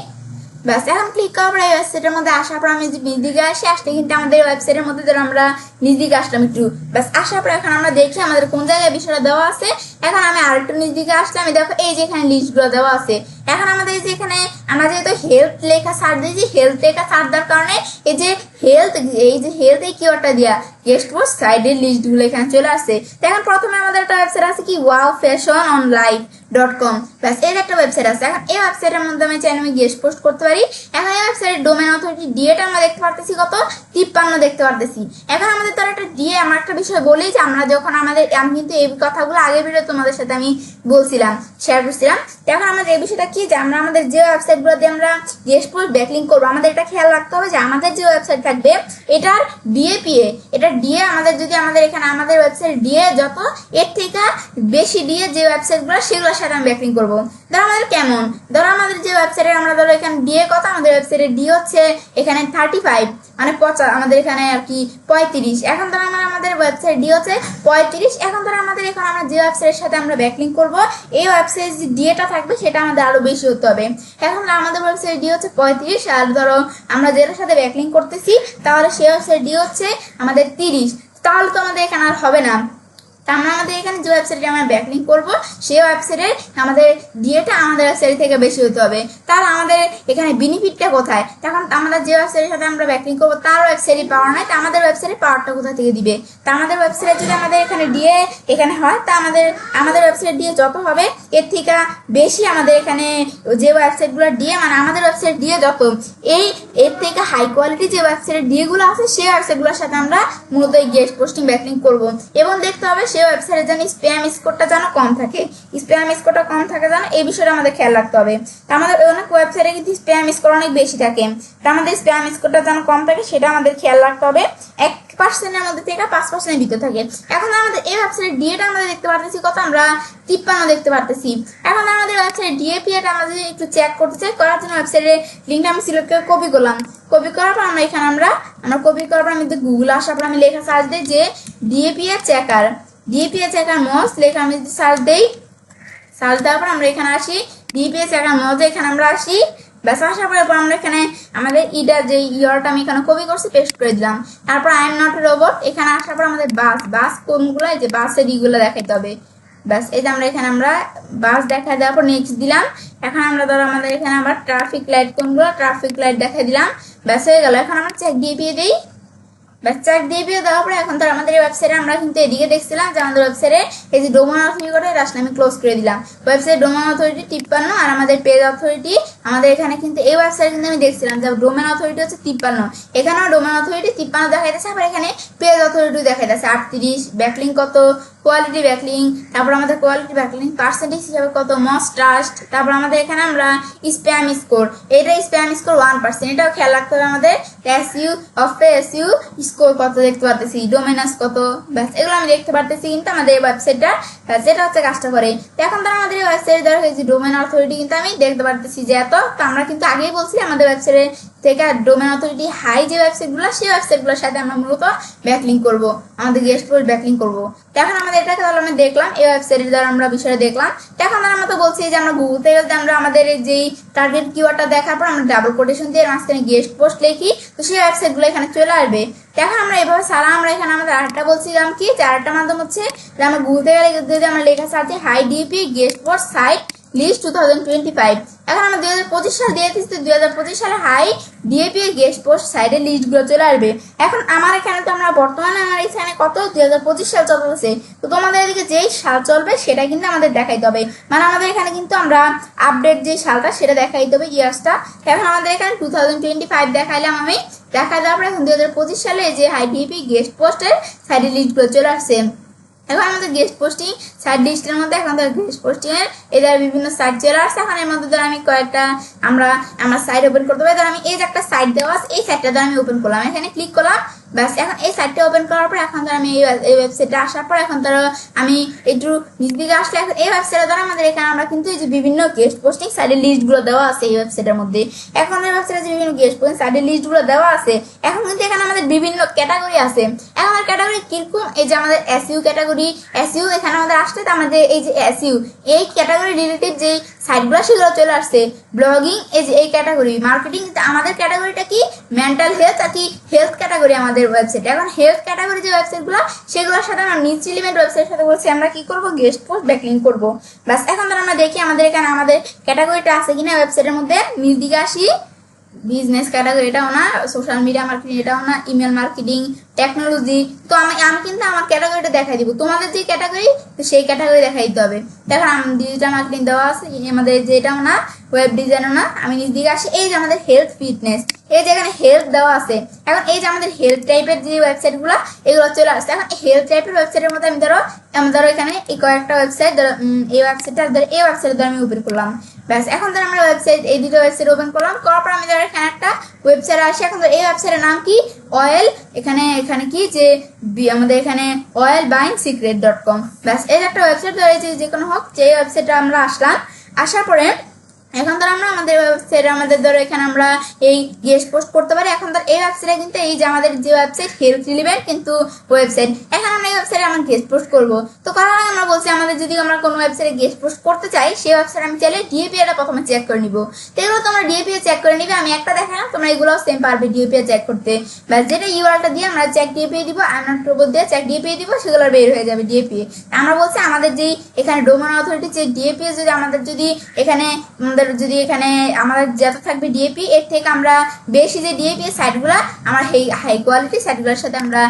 ব্যাস এখন ক্লিক করার পর এই ওয়েবসাইটের মধ্যে আসার পর আমি যদি নিজ দিকে আসি, আসলে কিন্তু আমাদের ওয়েবসাইটের মধ্যে ধরো আমরা নিজ দিকে আসলাম একটু। ব্যাস আসার পর এখন আমরা দেখি আমাদের কোন জায়গায় বিষয়টা দেওয়া আছে। এখন আমি আরেকটু নিজ দিকে আসলাম, আমি দেখো এই যে এখানে লিস্টগুলো দেওয়া আছে। এখন আমাদের যে এখানে আমরা যেহেতু হেলথ লেখা সার্চ দিয়েছি, হেলথ লেখা সার্চ দেওয়ার কারণে এই যে হেলথ এই কিওয়ার্ডটা দিয়া গেস্ট পোস্ট সাইডের লিস্টগুলো এখানে চলে আসছে। তো এখন প্রথমে আমাদের একটা ওয়েবসাইট আছে কি wowfashiononline.com। ব্যাস এর একটা ওয়েবসাইট আছে। এখন এই ওয়েবসাইটের মধ্যে আমি চাইলে আমি গেস্ট পোস্ট করতে পারি। এখন এই ওয়েবসাইটের ডোমেন অথরিটি ডিএটা আমরা দেখতে পারতেছি কত 53 দেখতে পারতেছি। এখন আমাদের তার একটা ডিএ, আমার একটা বিষয় বলি যে আমরা যখন আমি কিন্তু এই কথাগুলো আগের ভিডিও তোমাদের সাথে আমি বলছিলাম, শেয়ার করছিলাম। এখন আমাদের এই বিষয়টা কি যে আমরা আমাদের যে ওয়েবসাইটগুলো দিয়ে আমরা গেস্ট পোস্ট ব্যাকলিংক করবো, আমাদের এটা খেয়াল রাখতে হবে যে আমাদের যে ওয়েবসাইট থাকবে এটার ডিএপিএ, এটা ডিএ আমাদের যদি আমাদের এখানে আমাদের ওয়েবসাইট ডিএ যত এর থেকে বেশি ডিএ যে ওয়েবসাইটগুলো সেগুলোর সাথে আমি ব্যাকলিংক করবো। ধরো আমাদের কেমন, ধরো আমাদের যে ওয়েবসাইটে আমরা ধরো এখানে ডিএ কত, আমাদের ওয়েবসাইটের ডি হচ্ছে এখানে 35 মানে 50, আমাদের এখানে আর কি 35। এখন ধরো আমাদের ওয়েবসাইট ডি হচ্ছে 35। এখন ধরো আমাদের এখন আমরা যে ওয়েবসাইটের সাথে আমরা ব্যাকলিংক করবো এই ওয়েবসাইট যে ডিএটা থাকবে সেটা আমাদের আরো বেশি হতে হবে। এখন আমাদের ওয়েবসাইট ডি হচ্ছে 35, আর ধরো আমরা যেটার সাথে ব্যাকলিংক করতেছি তাহলে সেই ওয়েবসাইট ডি হচ্ছে আমাদের 30, তাহলে তো আমাদের এখানে আর হবে না। আমরা আমাদের এখানে যে ওয়েবসাইটে আমরা ব্যাকলিংক করবো সেই ওয়েবসাইটে আমাদের ডিএটা আমাদের ওয়েবসাইট থেকে বেশি হতে হবে। তাহলে আমাদের এখানে বেনিফিটটা কোথায়? তখন আমাদের যে ওয়েবসাইটের সাথে আমরা ব্যাকলিংক করবো তার ওয়েবসাইটে পাওয়ার নাই, তা আমাদের ওয়েবসাইটে পাওয়ারটা কোথা থেকে দিবে? তা আমাদের ওয়েবসাইটে যদি আমাদের এখানে ডিএ এখানে হয়, তা আমাদের ওয়েবসাইট ডিএ যত হবে এর থেকে বেশি আমাদের এখানে যে ওয়েবসাইটগুলো ডিএ মানে আমাদের ওয়েবসাইট ডিএ যত এর থেকে হাই কোয়ালিটি যে ওয়েবসাইটের ডিএগুলো আছে সেই ওয়েবসাইটগুলোর সাথে আমরা মূলত এই গেস্ট পোস্টিং ব্যাকলিংক করবো। এবং দেখতে হবে সেই ওয়েবসাইটে যেন স্প্যাম স্কোরটা যেন কম থাকে, স্প্যাম স্কোরটা কম থাকে যেন, এই বিষয়টা আমাদের খেয়াল রাখতে হবে। তা আমাদের অনেক ওয়েবসাইটে কিন্তু স্প্যাম স্কোর অনেক বেশি থাকে, তা আমাদের স্প্যাম স্কোরটা যেন কম থাকে সেটা আমাদের খেয়াল রাখতে হবে। 1% মধ্যে থেকে 5% ভিতরে থাকে। এখন আমাদের এই ওয়েবসাইটের ডিএটা আমরা দেখতে পারতেছি কত, আমরা 53 দেখতে পারতেছি। এখন আমাদের ওয়েবসাইটের ডিএপিএটা আমরা যদি একটু চেক করতে চাই, করার জন্য ওয়েবসাইটের লিঙ্কটা আমি সিলেক্ট করে কপি করলাম। কপি করার পর আমরা এখানে আমরা কপি করার পর আমি গুগলে আসার পর আমি লেখা সার্চ দিই যে ডিএপিএ চেকার মোস্ট লেখা আমি যদি সার্চ দেই, সার্চ দেওয়ার পর আমরা এখানে আসি ডিএপিএ চেকার মোস্ট, এখানে আমরা আসি। ব্যাস আসার পরে আমরা এখানে আমাদের ইডার যে ইয়ারটা আমি এখানে কপি করছি পেস্ট করে দিলাম। তারপর I am not a robot, এখানে আসার পর আমাদের বাস কোনগুলো, এই যে বাসের ইগুলো দেখাইতে হবে। ব্যাস এই যে আমরা এখানে বাস দেখা দেওয়ার পর নেক্সট দিলাম। এখন আমরা ধরো আমাদের এখানে আবার ট্রাফিক লাইট কোনগুলো, ট্রাফিক লাইট দেখাই দিলাম। ব্যাস হয়ে গেল। এখন আমরা চেক ডিএপিএ দিই। ব্যাস চেক ডিএপিএ দেওয়ার পরে এখন ধর আমাদের ওয়েবসাইটে আমরা কিন্তু এদিকে দেখছিলাম যে আমাদের ওয়েবসাইটে এই যে ডোমেন অথরিটি করে রাস্তা আমি ক্লোজ করে দিলাম। ওয়েবসাইট ডোমেন অথরিটি 53 আর আমাদের পেজ অথরিটি আমাদের এখানে কিন্তু এই ওয়েবসাইটে কিন্তু আমি দেখছিলাম যে ডোমেন অথরিটি হচ্ছে 53, এখানেও ডোমেন অথরিটি 53 দেখাইতেছে, আবার এখানে পেজ অথরিটি দেখাইতেছে 38, ব্যাকলিংক কত কোয়ালিটি ব্যাকলিং, তারপর আমাদের কোয়ালিটি ব্যাকলিং পার্সেন্টেজ হিসাবে কত, মোস্ট ট্রাস্ট, তারপর আমাদের এখানে আমরা স্প্যাম স্কোর, এটা স্প্যাম স্কোর 1%, এটাও খেয়াল রাখতে হবে আমাদের। এসইউ অফ এসইউ স্কোর কত দেখতে পারতেছি, ডোমেনাস কত, ব্যাস এগুলো আমি দেখতে পারতেছি কিন্তু আমাদের এই ওয়েবসাইটটা, যেটা হচ্ছে কাজটা করে। তো এখন তো আমাদের এই ওয়েবসাইট দ্বারা হয়েছে ডোমেন অথরিটি কিন্তু আমি দেখতে পারতেছি যে এত, তো আমরা কিন্তু আগেই বলছি আমাদের ওয়েবসাইটে থেকে ডোমেন অথরিটি হাই যে ওয়েবসাইটগুলো, সেই ওয়েবসাইটগুলোর সাথে আমরা মূলত ব্যাকলিং করব, আমাদের গেস্ট পোস্ট ব্যাকলিং করব। তো এখন আমাদের এটাকে তাহলে আমি দেখলাম, এই ওয়েবসাইটের দ্বারা আমরা বিষয়টা দেখলাম। তো এখন আমরা তো বলছি যে আমরা গুগল থেকে যদি আমরা আমাদের যেই টার্গেট কিওয়ার্ডটা দেখার পর আমরা ডাবল কোটেশন দিয়ে মাঝখানে গেস্ট পোস্ট লিখি, তো সেই ওয়েবসাইটগুলো এখানে চলে আসবে। এখন আমরা এভাবে সারা আমরা এখানে আমাদের আরেকটা বলছিলাম কি, যে আরেকটা মাধ্যম হচ্ছে যে আমরা গুগল থেকে যদি আমরা লেখা সার্চে high DP guest post site list 2025, এখন আমরা 2025 সাল দিয়ে দিচ্ছি, 2025 সালে হাই ডিএপি গেস্ট পোস্ট সাইডের লিস্টগুলো চলে আসবে। এখন আমার এখানে তো আমরা বর্তমানে আমার এখানে কত 2025 সাল চলতেছে, তো তোমাদের এদিকে যেই সাল চলবে সেটা কিন্তু আমাদের দেখাইতে হবে, মানে আমাদের এখানে কিন্তু আমরা আপডেট যে সালটা সেটা দেখাইতে হবে, ইয়ার্সটা। এখন আমাদের এখানে 2025 দেখাইলাম আমি, দেখাই দেওয়ার পর এখন 2025 সালে যে হাই ডিএপি গেস্ট পোস্টের সাইডের লিস্টগুলো চলে আসছে। এখন আমাদের গেস্ট পোস্টিং সাইট লিস্টের মধ্যে এখন ধর গেস্ট পোস্টিং এর এদের বিভিন্ন সাইট চলে আসছে। এখন এর মধ্যে ধর আমি কয়েকটা আমরা সাইট ওপেন করতে পারি, ধর আমি এই যে একটা সাইট দেওয়া আছে, এই সাইটটা ধর আমি ওপেন করলাম, এখানে ক্লিক করলাম, ব্যাস এখন এই সাইটটা ওপেন করার পর এখন ধর আমি এই ওয়েবসাইটে আসার পর এখন ধর আমি একটু নিচ দিকে আসলে এখন এই ওয়েবসাইটে ধর আমাদের এখানে আমরা কিন্তু এই যে বিভিন্ন গেস্ট পোস্টিং সাইটের লিস্টগুলো দেওয়া আছে এই ওয়েবসাইটের মধ্যে। এখন এই ওয়েবসাইটে যে বিভিন্ন গেস্ট পোস্টিং সাইটের লিস্টগুলো দেওয়া আছে, এখন কিন্তু এখানে আমাদের বিভিন্ন ক্যাটাগরি আছে। এখন আমাদের ক্যাটাগরি কিরকম, এই যে আমাদের এসইউ ক্যাটাগরি, এসইউ এখানে আমাদের আসছে, তো আমাদের এই যে এসইউ এই ক্যাটাগরি রিলেটেড যে সাইটগুলো সেগুলো চলে আসছে। ব্লগিং এই যে এই ক্যাটাগরি, মার্কেটিং আমাদের ক্যাটাগরিটা কি মেন্টাল হেলথ আর কি হেলথ ক্যাটাগরি আমাদের ওয়েবসাইট। এখন হেলথ ক্যাটাগরি যে ওয়েবসাইটগুলো সেগুলোর সাথে আমরা নিচ এলিমেন্ট ওয়েবসাইটের সাথে বলছি আমরা কি করব, গেস্ট পোস্ট ব্যাকলিং করব। বাস এখন ধর আমরা দেখি আমাদের এখানে আমাদের ক্যাটাগরিটা আছে কিনা ওয়েবসাইটের মধ্যে। নিচ দিকে আসি, বিজনেস ক্যাটাগরি এটাও না, সোশ্যাল মিডিয়া মার্কেটিং এটাও না, ইমেল মার্কেটিং, টেকনোলজি। তো আমি কিন্তু আমার ক্যাটাগরিটা দেখাই দিব, তোমাদের যে ক্যাটাগরি তো সেই ক্যাটাগরি দেখাই দিতে হবে। দেখো ডিজিটাল মার্কেটিং দেওয়া আছে, আমাদের যে এটাও না, ওয়েব ডিজাইনও না। আমি নিচ দিকে আসি, এই যে আমাদের হেলথ ফিটনেস, এই যে এখানে হেলথ দেওয়া আছে। এখন এই যে আমাদের হেলথ টাইপের যে ওয়েবসাইটগুলো এগুলো চলে আসছে। এখন হেলথ টাইপের ওয়েবসাইটের মধ্যে আমি ধরো এখানে এই কয়েকটা ওয়েবসাইট ধরো এই ওয়েবসাইটটা ধরো এই ওয়েবসাইট ধরো আমি ওপেন করলাম, ব্যাস এখন ধরো আমরা ওয়েবসাইট এই দুটো ওয়েবসাইট ওপেন করলাম, করার পর আমি ধরো এখানে একটা ওয়েবসাইট আসি। এখন এই ওয়েবসাইটের নাম কি, অয়েল, এখানে কি যে আমাদের এখানে oilbuyingSecret.com, ব্যাস এই একটা ওয়েবসাইট ধরে যে কোনো হোক, যে ওয়েবসাইটে আমরা আসলাম। আসার পরে এখন ধর আমরা আমাদের ওয়েবসাইটে আমাদের ধরো এখানে আমরা এই গেস্ট পোস্ট করতে পারি। এখন ধর এই ওয়েবসাইটে কিন্তু এই যে আমাদের যে ওয়েবসাইট হেলথ রিলেভেন্ট কিন্তু ওয়েবসাইট, এখন আমরা এই ওয়েবসাইটে আমরা গেস্ট পোস্ট করবো। তো করার আগে আমরা বলছি আমাদের যদি আমরা কোনো ওয়েবসাইটে গেস্ট পোস্ট করতে চাই, সেই ওয়েবসাইট আমি চাইলে ডিএপিএটা প্রথমে চেক করে নিব। তো এগুলো তোমরা ডিএপিএ চেক করে নিবে, আমি একটা দেখালাম, তোমরা এগুলো সেম পারবে ডিএপিএ চেক করতে। ব্যাস যেটা ইউআরটা দিয়ে আমরা চেক ডিএপিএ দিব, আইনট রোবট দিয়ে চেক ডিএপিএ দিব, সেগুলো বের হয়ে যাবে ডিএপিএ। আমরা বলছি আমাদের যেই এখানে ডোমেন অথরিটি যে ডিএপিএ যদি আমাদের যদি এখানে আমাদের যত থাকবে ডিএপি এর থেকে আমরা বেশি যে ডিএপি সাইটগুলো আমার হাই কোয়ালিটি সাইটগুলোর সাথে আমরা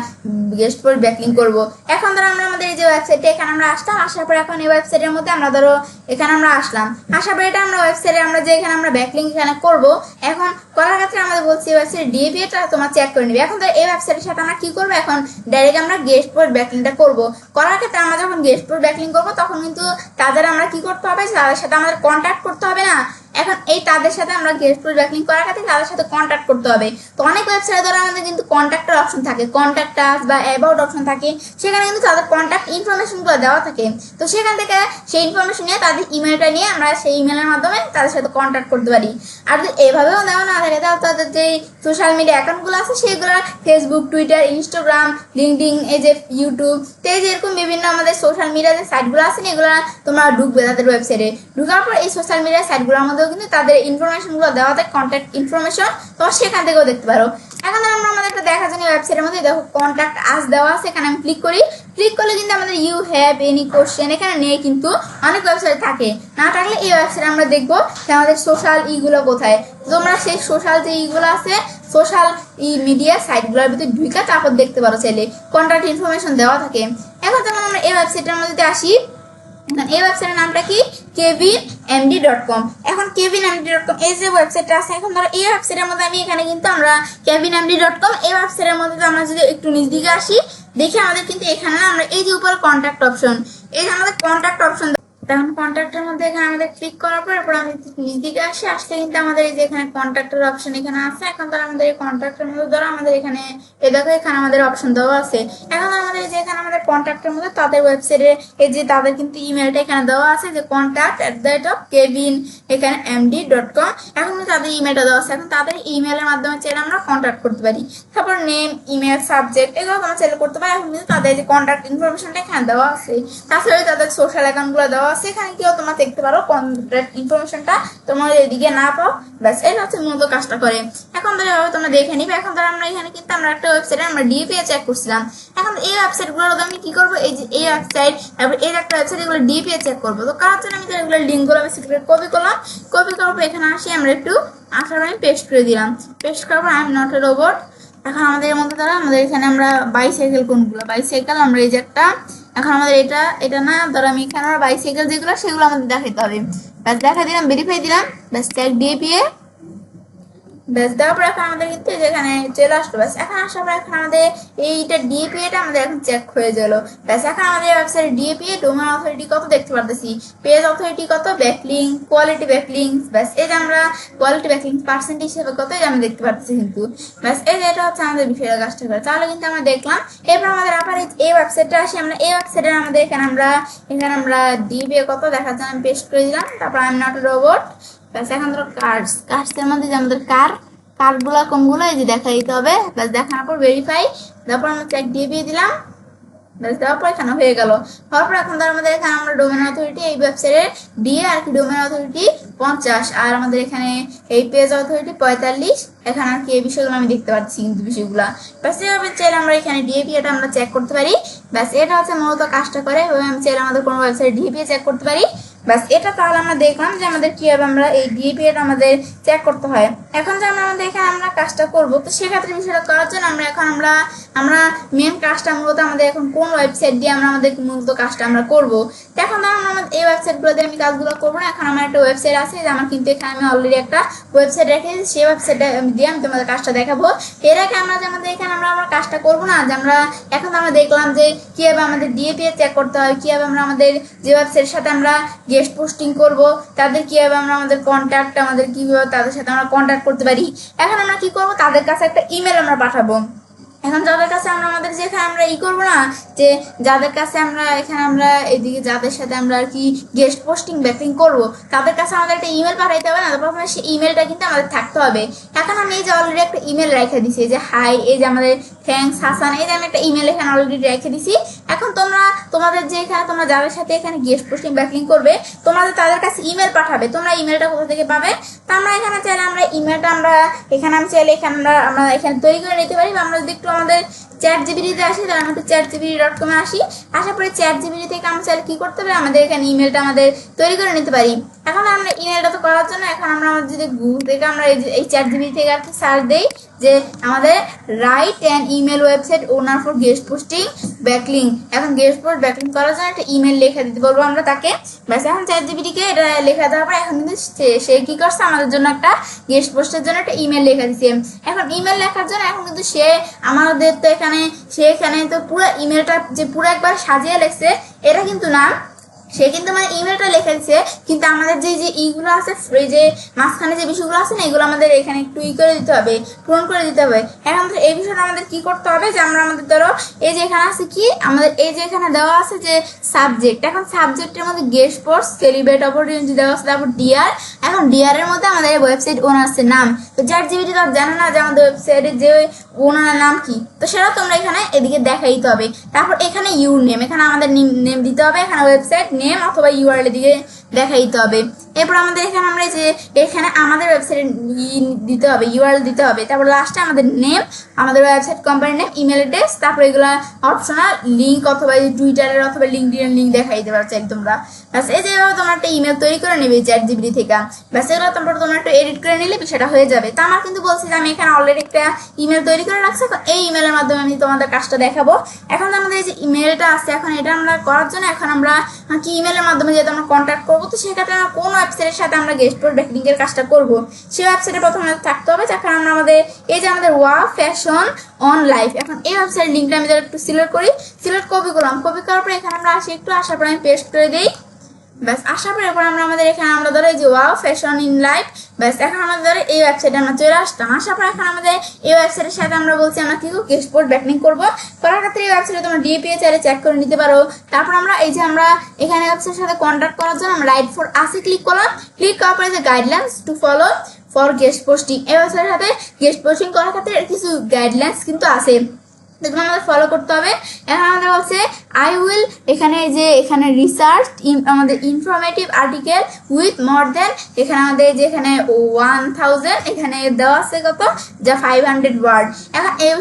গেস্ট পোস্ট ব্যাকলিং করব। এখন ধরো আমরা আমাদের এই যে ওয়েবসাইটে এখানে আমরা আসলাম, আসার পর এখন এই ওয়েবসাইটের মধ্যে আমরা ধরো এখানে আমরা আসলাম, আসার পর এটা আমরা ওয়েবসাইটে আমরা যে এখানে আমরা ব্যাকলিং এখানে করব। এখন করার ক্ষেত্রে আমাদের বলছি ওয়েবসাইট ডিএপিটা তোমার চেক করে নিবে। এখন ধরো এই ওয়েবসাইটের সাথে আমরা কি করবো, এখন ডাইরেক্ট আমরা গেস্ট পোস্ট ব্যাকলিংটা করব। করার ক্ষেত্রে আমরা যখন গেস্ট পোস্ট ব্যাকলিং করবো তখন কিন্তু তাদের আমরা কি করতে হবে, তাদের সাথে আমাদের কন্ট্যাক্ট করতে হবে না। এখন এই তাদের সাথে আমরা গেস্ট পোস্ট ব্যাকলিং করার ক্ষেত্রে তাদের সাথে কন্ট্যাক্ট করতে হবে। তো অনেক ওয়েবসাইটে ধরো আমাদের কিন্তু কন্ট্যাক্টের অপশন থাকে, কন্ট্যাক্ট আস বা অ্যাবাউট অপশন থাকে, সেখানে কিন্তু তাদের কন্ট্যাক্ট ইনফরমেশনগুলো দেওয়া থাকে। তো সেখান থেকে সেই ইনফরমেশন নিয়ে তাদের ইমেলটা নিয়ে আমরা সেই ইমেলের মাধ্যমে তাদের সাথে কন্ট্যাক্ট করতে পারি। আর যদি এভাবেও দেওয়া না থাকে তাহলে তাদের যে সোশ্যাল মিডিয়া অ্যাকাউন্টগুলো আছে সেগুলো ফেসবুক, টুইটার, ইনস্টাগ্রাম, লিঙ্কডইন, এই যে ইউটিউব, তো এই যে এরকম বিভিন্ন আমাদের সোশ্যাল মিডিয়া যে সাইটগুলো আছে এগুলো তোমরা ঢুকবে তাদের ওয়েবসাইটে। ঢুকার পর এই সোশ্যাল মিডিয়া সাইটগুলোর মধ্যেও কিন্তু তাদের ইনফরমেশনগুলো দেওয়া থাকে, কন্ট্যাক্ট ইনফরমেশন, তোমরা সেখান থেকেও দেখতে পারো। এখন আমরা আমাদের একটা দেখার জন্য ওয়েবসাইটের মধ্যে দেখো কন্ট্যাক্ট আস দেওয়া আছে, এখানে আমি ক্লিক করি। ক্লিক করলে কিন্তু আমাদের ইউ হ্যাভ এনি কোশ্চেন এখানে নেই, কিন্তু অনেক ওয়েবসাইট থাকে। না থাকলে এই ওয়েবসাইটে আমরা দেখবো যে আমাদের সোশ্যাল ইগুলো কোথায়। তোমরা সেই সোশ্যাল যে ইগুলো আছে সোশ্যাল মিডিয়া সাইটগুলোর ভিতরে ঢুকে তারপর দেখতে পারো, চাইলে কন্ট্যাক্ট ইনফরমেশন দেওয়া থাকে। এখন যেমন আমরা এই ওয়েবসাইটের মধ্যে আসি, এই ওয়েবসাইটের নামটা কি kevinmd.com। এখন kevinmd.com এই যে ওয়েবসাইটটা আছে, এখন ধরো এই ওয়েবসাইটের মধ্যে আমি এখানে কিন্তু আমরা kevinmd.com এই ওয়েবসাইটের মধ্যে আমরা যদি একটু নিচ দিকে আসি, দেখি আমাদের কিন্তু এখানে আমরা এই যে উপরে কন্ট্যাক্ট অপশন, এই যে আমাদের কন্ট্যাক্ট অপশন, তখন কন্ট্যাক্টের মধ্যে এখানে আমাদের ক্লিক করার পর এরপর আমি নিচ দিকে আসলে কিন্তু আমাদের এই যে এখানে কন্ট্যাক্টের অপশন এখানে আছে। এখন ধরো আমাদের এই কন্ট্যাক্টের মধ্যে ধরো আমাদের এখানে দেখো এখানে আমাদের অপশন দেওয়া আছে। এখন আমাদের যে এখানে আমাদের কন্ট্যাক্টের মধ্যে তাদের ওয়েবসাইটে এই যে তাদের কিন্তু ইমেলটা এখানে দেওয়া আছে যে contact@kevin এখানে md.com। এখন তাদের ইমেলটা দেওয়া আছে। এখন তাদের ইমেলের মাধ্যমে চাইলে আমরা কন্ট্যাক্ট করতে পারি। তারপর নেম, ইমেল, সাবজেক্ট এগুলো তোমরা চাইলে করতে পারি। এখন কিন্তু তাদের যে কন্ট্যাক্ট ইনফরমেশনটা এখানে দেওয়া আছে। তাছাড়া তাদের সোশ্যাল অ্যাকাউন্ট গুলো দেওয়া আছে, এখানে কেউ তোমরা দেখতে পারো কন্ট্যাক্ট ইনফরমেশনটা তোমরা এদিকে না পাও। ব্যাস এটা হচ্ছে মূলত কাজটা করে। এখন ধরো এভাবে তোমরা দেখে নিবে। এখন ধরো আমরা এখানে কিন্তু আমরা একটা ওয়েবসাইটে আমরা ডিপিএ চেক করছিলাম। এখন এই ওয়েবসাইট গুলোর আমি কি করবো, এই যে এই ওয়েবসাইট তারপর এই একটা ওয়েবসাইট এগুলো ডিপিএ চেক করবো। তো কার জন্য আমি এগুলো লিঙ্ক গুলো আমি সিক্রেট কপি করলাম। কপি করার পর এখানে আসি আমরা একটু আসার আমি পেস্ট করে দিলাম। পেস্ট করার পর I am not a robot. এখন আমাদের মধ্যে দ্বারা আমাদের এখানে আমরা বাইসাইকেল কোনগুলো, বাইসাইকেল আমরা এই যে একটা, এখন আমাদের এটা না ধরো আমি এখানে আমরা বাইসাইকেল যেগুলো সেগুলো আমাদের দেখাতে হবে। ব্যাস দেখা দিলাম, ভেরিফাই দিলাম, ব্যাস চেক ডিপিএ, ব্যাস দেওয়ার পর এখন আমাদের কিন্তু যেখানে চলে আসলো। ব্যাস এখন আসার পর এখন আমাদের এইটা ডিপিএটা আমাদের এখন চেক হয়ে গেল। ব্যাস এখন আমাদের ওয়েবসাইটে ডিপিএ, ডোমেন অথরিটি কত দেখতে পারতেছি, পেজ অথরিটি কত, ব্যাকলিংক, কোয়ালিটি ব্যাকলিংক, ব্যাস এই যে আমরা কোয়ালিটি ব্যাকলিংক পার্সেন্টেজ হিসেবে কত আমি দেখতে পারতেছি কিন্তু। ব্যাস এই যে এটা হচ্ছে আমাদের বিষয়ের কাজটা করে। তাহলে কিন্তু আমরা দেখলাম। এরপর আমাদের আবার এই ওয়েবসাইটটা আসি, আমরা এই ওয়েবসাইটে আমাদের এখানে আমরা ডিপিএ কত দেখার জন্য আমি পেস্ট করে দিলাম। তারপর I am not a robot. ব্যাস এখন ধরো কার্ডসের মধ্যে যে আমাদের কার্ডগুলো কোনগুলো এই যে দেখা দিতে হবে। ব্যাস দেখানোর পর ভেরিফাই, তারপর আমরা চেক ডিপিএ দিলাম। ব্যাস দেওয়ার পর এখানে হয়ে গেল। হওয়ার পর এখন ধর আমাদের এখানে আমরা ডোমেন অথরিটি এই ওয়েবসাইটে দিয়ে আর কি ডোমেন অথরিটি 50 আর আমাদের এখানে এই পেজ অথরিটি 45। এখানে আর কি এই বিষয়গুলো আমি দেখতে পাচ্ছি কিন্তু বিষয়গুলো। ব্যাস এভাবে চাইলে আমরা এখানে ডিপিএটা আমরা চেক করতে পারি। ব্যাস এটা হচ্ছে মূলত কাজটা করে। আমি চাইলে আমাদের কোনো ওয়েবসাইটে ডিপিএ চেক করতে পারি। ব্যাস এটা তাহলে আমরা দেখলাম যে আমাদের কিভাবে আমরা এই ডিপিএটা আমাদের চেক করতে হয়। এখন যে আমাদের এখানে আমরা কাজটা করব, তো সেক্ষেত্রে বিষয়টা করার জন্য আমরা মেন কাজটা মূলত আমাদের এখন কোন ওয়েবসাইট দিয়ে আমাদের মূলত কাজটা আমরা করব। এখন আমরা এই ওয়েবসাইটগুলো দিয়ে আমি কাজগুলো করবো না। এখন আমার একটা ওয়েবসাইট আছে যে আমার কিন্তু এখানে আমি অলরেডি একটা ওয়েবসাইট রেখেছি, সেই ওয়েবসাইটটা দিয়ে আমি তোমাদের কাজটা দেখাবো। এর আগে আমরা যে আমাদের এখানে আমরা কাজটা করবো না, যে এখন আমরা দেখলাম যে কিভাবে আমাদের ডিপিএ চেক করতে হয়, কিভাবে আমরা আমাদের যে ওয়েবসাইটের সাথে আমরা গেস্ট পোস্টিং করব, তাদের কিভাবে আমরা আমাদের কন্ট্যাক্ট আমাদের কিভাবে তাদের সাথে আমরা কন্ট্যাক্ট করতে পারি। এখন আমরা কি করব, তাদের কাছে একটা ইমেল আমরা পাঠাবো। এখন যাদের কাছে আমাদের যেখানে আমরা করবো না, যে যাদের কাছে আমরা এদিকে যাদের সাথে আমরা আর কি গেস্ট পোস্টিং ব্যাকিং করবো, তাদের কাছে আমাদের একটা ইমেল পাঠাইতে হবে না। প্রথমে সেই ইমেলটা কিন্তু আমাদের থাকতে হবে। এখন আমি এই যে অলরেডি একটা ইমেল রেখে দিছি, যে হাই, এই যে আমাদের থ্যাঙ্কস হাসান, এই যে আমি একটা ইমেল এখানে অলরেডি রেখে দিছি। এখন তোমাদের যে এখানে তোমরা যাদের সাথে এখানে গেস্ট পোস্টিং ব্যাকিং করবে, তোমাদের তাদের কাছে ইমেল পাঠাবে। তোমরা ইমেলটা কোথা থেকে পাবে, তো আমরা এখানে চাইলে আমরা ইমেলটা এখানে আমি চাইলে এখানে আমরা এখানে তৈরি করে নিতে পারি। বা আমরা যদি একটু আমাদের চ্যাটজিপিটিতে আসি, তাহলে আমরা একটু chatgpt.com আসি। আসার পরে চ্যাটজিপিটি থেকে আমরা চাইলে কি করতে পারি, আমাদের এখানে ইমেলটা আমাদের তৈরি করে নিতে পারি। এখন আমরা ইমেলটা তো করার জন্য এখন আমরা যদি গুগল থেকে আমরা এই চ্যাটজিপিটি থেকে আর কি সার্চ দেই যে আমাদের write an email website owner for guest posting backlink. এখন গেস্ট পোস্ট ব্যাকলিং করার জন্য একটা ইমেল লেখা দিতে বলবো আমরা তাকে। ব্যাস এখন চ্যাটজিপিটিকে এটা লেখা দেওয়ার পর এখন কিন্তু সে কি করছে, আমাদের জন্য একটা গেস্ট পোস্টের জন্য একটা ইমেল লেখা দিচ্ছে। এখন ইমেল লেখার জন্য এখন কিন্তু সে আমাদের তো এখানে তো পুরো ইমেলটা যে পুরো একবার সাজিয়ে লেখছে এটা কিন্তু না, সে কিন্তু মানে ইমেলটা লিখে দিচ্ছে, কিন্তু আমাদের যে ইগুলো আছে, যে মাঝখানে যে বিষয়গুলো আছে না, এগুলো আমাদের এখানে একটু করে দিতে হবে, পূরণ করে দিতে হবে। এখন এই বিষয়টা আমাদের কি করতে হবে, যে আমাদের ধরো এই যে এখানে আছে কি, আমাদের এই যে এখানে দেওয়া আছে যে সাবজেক্ট, এখন সাবজেক্টের মধ্যে গেস্ট পোস্ট সেলিব্রেট অপরচুনিটি দেওয়া আছে, তারপর ডিআর। এখন ডিআর এর মধ্যে আমাদের ওয়েবসাইট ওনারের নাম, তো চ্যাটজিপিটি তো জানে না যে আমাদের ওয়েবসাইটের যে ওনারের নাম কি, তো সেটা তোমরা এখানে এদিকে দেখাই দিতে হবে। তারপর এখানে ইউর নেম, এখানে আমাদের নেম দিতে হবে, এখানে ওয়েবসাইট নেম অথবা ইউআরএল দিকে দেখাই দিতে হবে। এরপর আমাদের এখানে আমরা যে এখানে আমাদের ওয়েবসাইট দিতে হবে, ইউআরএল দিতে হবে। তারপর লাস্টে আমাদের নেম, আমাদের ওয়েবসাইট কোম্পানির নেম, ইমেল অ্যাড্রেস, তারপর এগুলো অপশনাল লিঙ্ক অথবা টুইটারের অথবা লিঙ্কডিনের লিঙ্ক দেখাই দিতে পারছো তোমরা। ব্যাস এই যে তোমরা একটা ইমেল তৈরি করে নেবে চ্যাটজিপিটি থেকে। ব্যাস এগুলো তোমরা একটু এডিট করে নিলে বিষয়টা হয়ে যাবে। তা আমার কিন্তু বলছি যে আমি এখানে অলরেডি একটা ইমেল তৈরি করে রাখছি, এই ইমেলের মাধ্যমে আমি তোমাদের কাজটা দেখাবো। এখন আমাদের এই যে ইমেলটা আছে, এখন এটা আমরা করার জন্য এখন আমরা কি ইমেলের মাধ্যমে যেহেতু আমরা কন্ট্যাক্ট করবো, করবো, তো সেক্ষেত্রে আমরা কোন ওয়েবসাইটের সাথে আমরা গেস্ট পোস্ট ব্যাকলিংক এর কাজটা করবো সেই ওয়েবসাইটে প্রথমে থাকতে হবে। যখন আমরা আমাদের এই যে আমাদের ওয়াও ফ্যাশন অন লাইফ, এখন এই ওয়েবসাইট লিঙ্কটা আমি একটু সিলেক্ট করি, সিলেক্ট কপি করলাম, কপি করার পরে এখানে আমরা আসি, একটু আসার পরে আমি পেস্ট করে দিই। ব্যাস আসার পরে এরপর আমরা আমাদের এখানে আমরা ধরো এই যে ওয়াও ফ্যাশন ইন লাইফ, ব্যাস এখন আমাদের ধরো এই ওয়েবসাইটে আমরা চলে আসতাম। আসার পর এখন আমাদের এই ওয়েবসাইটের সাথে আমরা বলছি আমরা কি গেস্ট পোস্ট ব্যাকলিংক করবো। করার ক্ষেত্রে এই ওয়েবসাইটে তোমরা ডিপিএ চাইলে চেক করে নিতে পারো। তারপর আমরা এই যে আমরা এখানে ওয়েবসাইটের সাথে কন্ট্যাক্ট করার জন্য আমরা রাইট ফর আসে ক্লিক করলাম, ক্লিক করার পরে যে guidelines to follow for guest posting, এই ওয়েবসাইটের সাথে গেস্ট পোস্টিং করার ক্ষেত্রে কিছু গাইডলাইন্স কিন্তু আছে, যেগুলো আমাদের ফলো করতে হবে। এখন আমাদের বলছে আই উইল, এখানে যে এখানে রিসার্চ আমাদের ইনফরমেটিভ আর্টিকেল উইথ মোর দেন, এখানে আমাদের যে এখানে 1000 এখানে দেওয়া আছে কত যা 500 ওয়ার্ড। এখন এই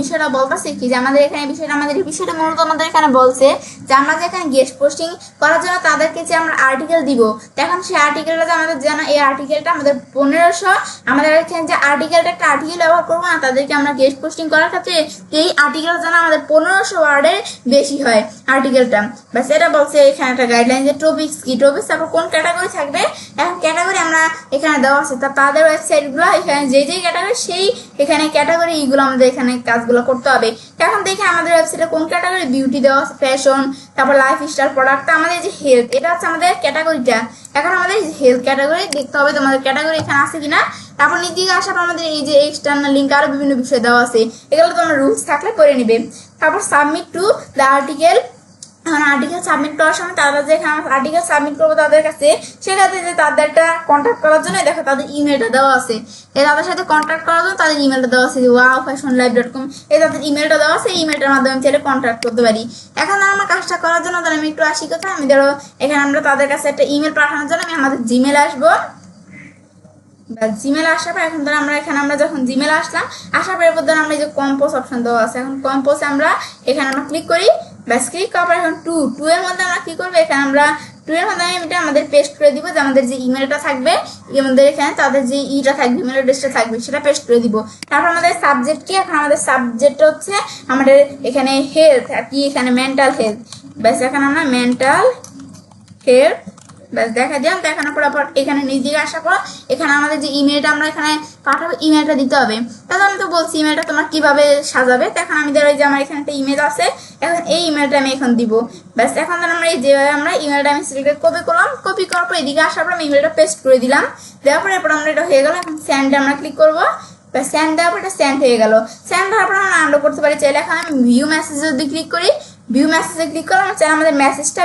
বিষয়টা বলতেছে কি যে আমাদের এখানে আমাদের এই বিষয়টা মূলত আমাদের এখানে বলছে যে আমরা যে এখানে গেস্ট পোস্টিং করার জন্য তাদেরকে যে আমরা আর্টিকেল দিব, এখন সেই আর্টিকেলটা যে আমাদের যেন এই আর্টিকেলটা আমাদের 1500, আমাদের এখানে যে আর্টিকেলটা একটা আর্টিকেল ব্যবহার করবো না, তাদেরকে আমরা গেস্ট পোস্টিং করার ক্ষেত্রে এই আর্টিকেল যেন আমাদের 1500 ওয়ার্ডের বেশি হয় আর্টিকেলটা। ব্যাস এটা বলছে এখানে একটা গাইডলাইন যে টপিক্স কি, টপিক্স তারপর কোন ক্যাটাগরি থাকবে, এখন ক্যাটাগরি আমরা এখানে দেওয়া আছে, তাদের ওয়েবসাইটগুলো এখানে যে ক্যাটাগরি সেই এখানে ক্যাটাগরি এইগুলো আমাদের এখানে কাজগুলো করতে হবে। এখন দেখে আমাদের ওয়েবসাইটে কোন ক্যাটাগরি, বিউটি দেওয়া আছে, ফ্যাশন, তারপর লাইফ স্টাইল, প্রোডাক্ট, আমাদের যে হেলথ, এটা হচ্ছে আমাদের ক্যাটাগরিটা। এখন আমাদের হেলথ ক্যাটাগরি দেখতে হবে তোমাদের ক্যাটাগরি এখানে আছে কিনা। তারপর নিচে আসার পর আমাদের এই যে এক্সটার্নাল লিঙ্ক আরো বিভিন্ন বিষয় দেওয়া আছে, এগুলো তোমার রুলস থাকলে করে নিবে। তারপর সাবমিট টু দ্য আর্টিকেল, এখন আর্টিকেল সাবমিট করার সময় তারা যে এখানে আর্টিকেল সাবমিট করবো তাদের কাছে, সেটাতে যে তাদেরটা কন্ট্যাক্ট করার জন্য দেখো তাদের ইমেলটা দেওয়া আছে, এই তাদের সাথে কন্ট্যাক্ট করার জন্য তাদের ইমেলটা দেওয়া আছে wowfashionlife.com, এই তাদের ইমেলটা দেওয়া আছে, ইমেলটার মাধ্যমে আমি চাইলে কন্ট্যাক্ট করতে পারি। এখন আমার কাজটা করার জন্য তাহলে আমি একটু আসি কোথায়, আমি ধরো এখানে আমরা তাদের কাছে একটা ইমেল পাঠানোর জন্য আমি আমাদের জিমেল আসবো। জিমেল আসার পর এখন ধর আমরা এখানে আমরা যখন জিমেল আসলাম, আসার পর এরপর ধর আমরা এই যে কম্পোজ অপশন দেওয়া আছে, এখন কম্পোজ আমরা এখানে আমরা ক্লিক করি, ব্যাস ক্লিক করার পর এখন টু এর মধ্যে আমরা কি করবো, এখানে আমরা টু এর মধ্যে এটা আমাদের পেস্ট করে দিব, যে আমাদের যে ইমেলটা থাকবে আমাদের এখানে তাদের যে ইটা থাকবে, ইমেল অ্যাড্রেসটা থাকবে সেটা পেস্ট করে দিব। তারপর আমাদের সাবজেক্ট কি, এখন আমাদের সাবজেক্টটা হচ্ছে আমাদের এখানে হেলথ আর কি, এখানে মেন্টাল হেলথ, ব্যাস এখন আমরা মেন্টাল হেলথ ব্যাস দেখা দিলাম। দেখানোর পর আবার এখানে নিজে আসার পর এখানে আমাদের যে ইমেলটা আমরা এখানে পাঠাবো, ইমেলটা দিতে হবে। তাহলে আমি তো বলছি ইমেলটা তোমার কিভাবে সাজাবে, এখন আমি ধরো যে আমার এখানে একটা ইমেল আছে, এখন এই ইমেলটা আমি এখন দিব। ব্যাস এখন আমরা এই যেভাবে আমরা ইমেলটা আমি সিলেক্ট কপি করলাম, কপি করার পর এদিকে আসার পর আমি ইমেলটা পেস্ট করে দিলাম, দেওয়ার পর এরপর আমরা এটা হয়ে গেল। এখন সেন্ডে আমরা ক্লিক করবো, ব্যাস সেন্ড দেওয়ার পর এটা সেন্ড হয়ে গেল। সেন্ড হওয়ার পর আমরা আনলোড করতে পারি চাইলে। এখন আমি ভিউ মেসেজ যদি ক্লিক করি, ভিউ মেসেজে ক্লিক করলাম, চাই আমাদের মেসেজটা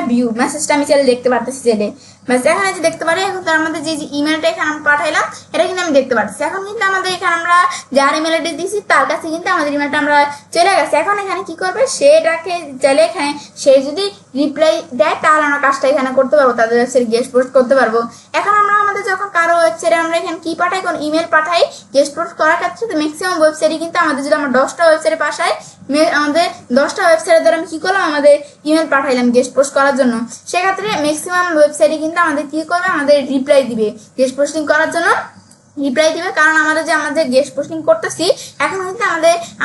আমি চাইলে দেখতে পারতেছি চাইলে, ব্যাস এখানে যে দেখতে পারি। এখন তার আমাদের যে ইমেলটা এখানে আমি পাঠাইলাম এটা কিন্তু আমি দেখতে পাচ্ছি। এখন কিন্তু আমাদের এখানে আমরা যার ইমেল অ্যাড্রেস দিয়েছি তার কাছে কিন্তু আমাদের ইমেলটা আমরা চলে গেছে। এখন এখানে কি করবে, সেটাকে চাইলে এখানে সে যদি রিপ্লাই দেয় তাহলে আমরা কাজটা এখানে করতে পারবো, তাদের ওয়েবসাইটে গেস্ট পোস্ট করতে পারবো। এখন আমরা আমাদের যখন কারো ওয়েবসাইটে আমরা এখানে কি পাঠাই, কোন ইমেল পাঠাই গেস্ট পোস্ট করার ক্ষেত্রে ম্যাক্সিমাম ওয়েবসাইটে কিন্তু আমাদের যদি আমরা 10টা ওয়েবসাইটে পাঠাই, আমাদের 10টা ওয়েবসাইটের দ্বারা আমি কি করলাম, আমাদের ইমেল পাঠাইলাম গেস্ট পোস্ট করার জন্য, সেক্ষেত্রে ম্যাক্সিমাম ওয়েবসাইটে কিন্তু আমাদের কি করবে, আমাদের রিপ্লাই দিবে গেস্ট পোস্টিং করার জন্য রিপ্লাই দিবে। কারণ আমাদের গেস্ট পোস্টিং করতেছি, এখন কিন্তু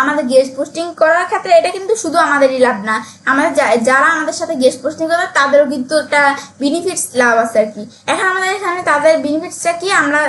আমাদের গেস্ট পোস্টিং করার ক্ষেত্রে এটা কিন্তু শুধু আমাদেরই লাভ না, আমাদের যারা আমাদের সাথে গেস্ট পোস্টিং করে তাদেরও কিন্তু একটা বেনিফিটস লাভ আছে আর কি। এখন আমাদের এখানে তাদের বেনিফিটসটা কি, আমরা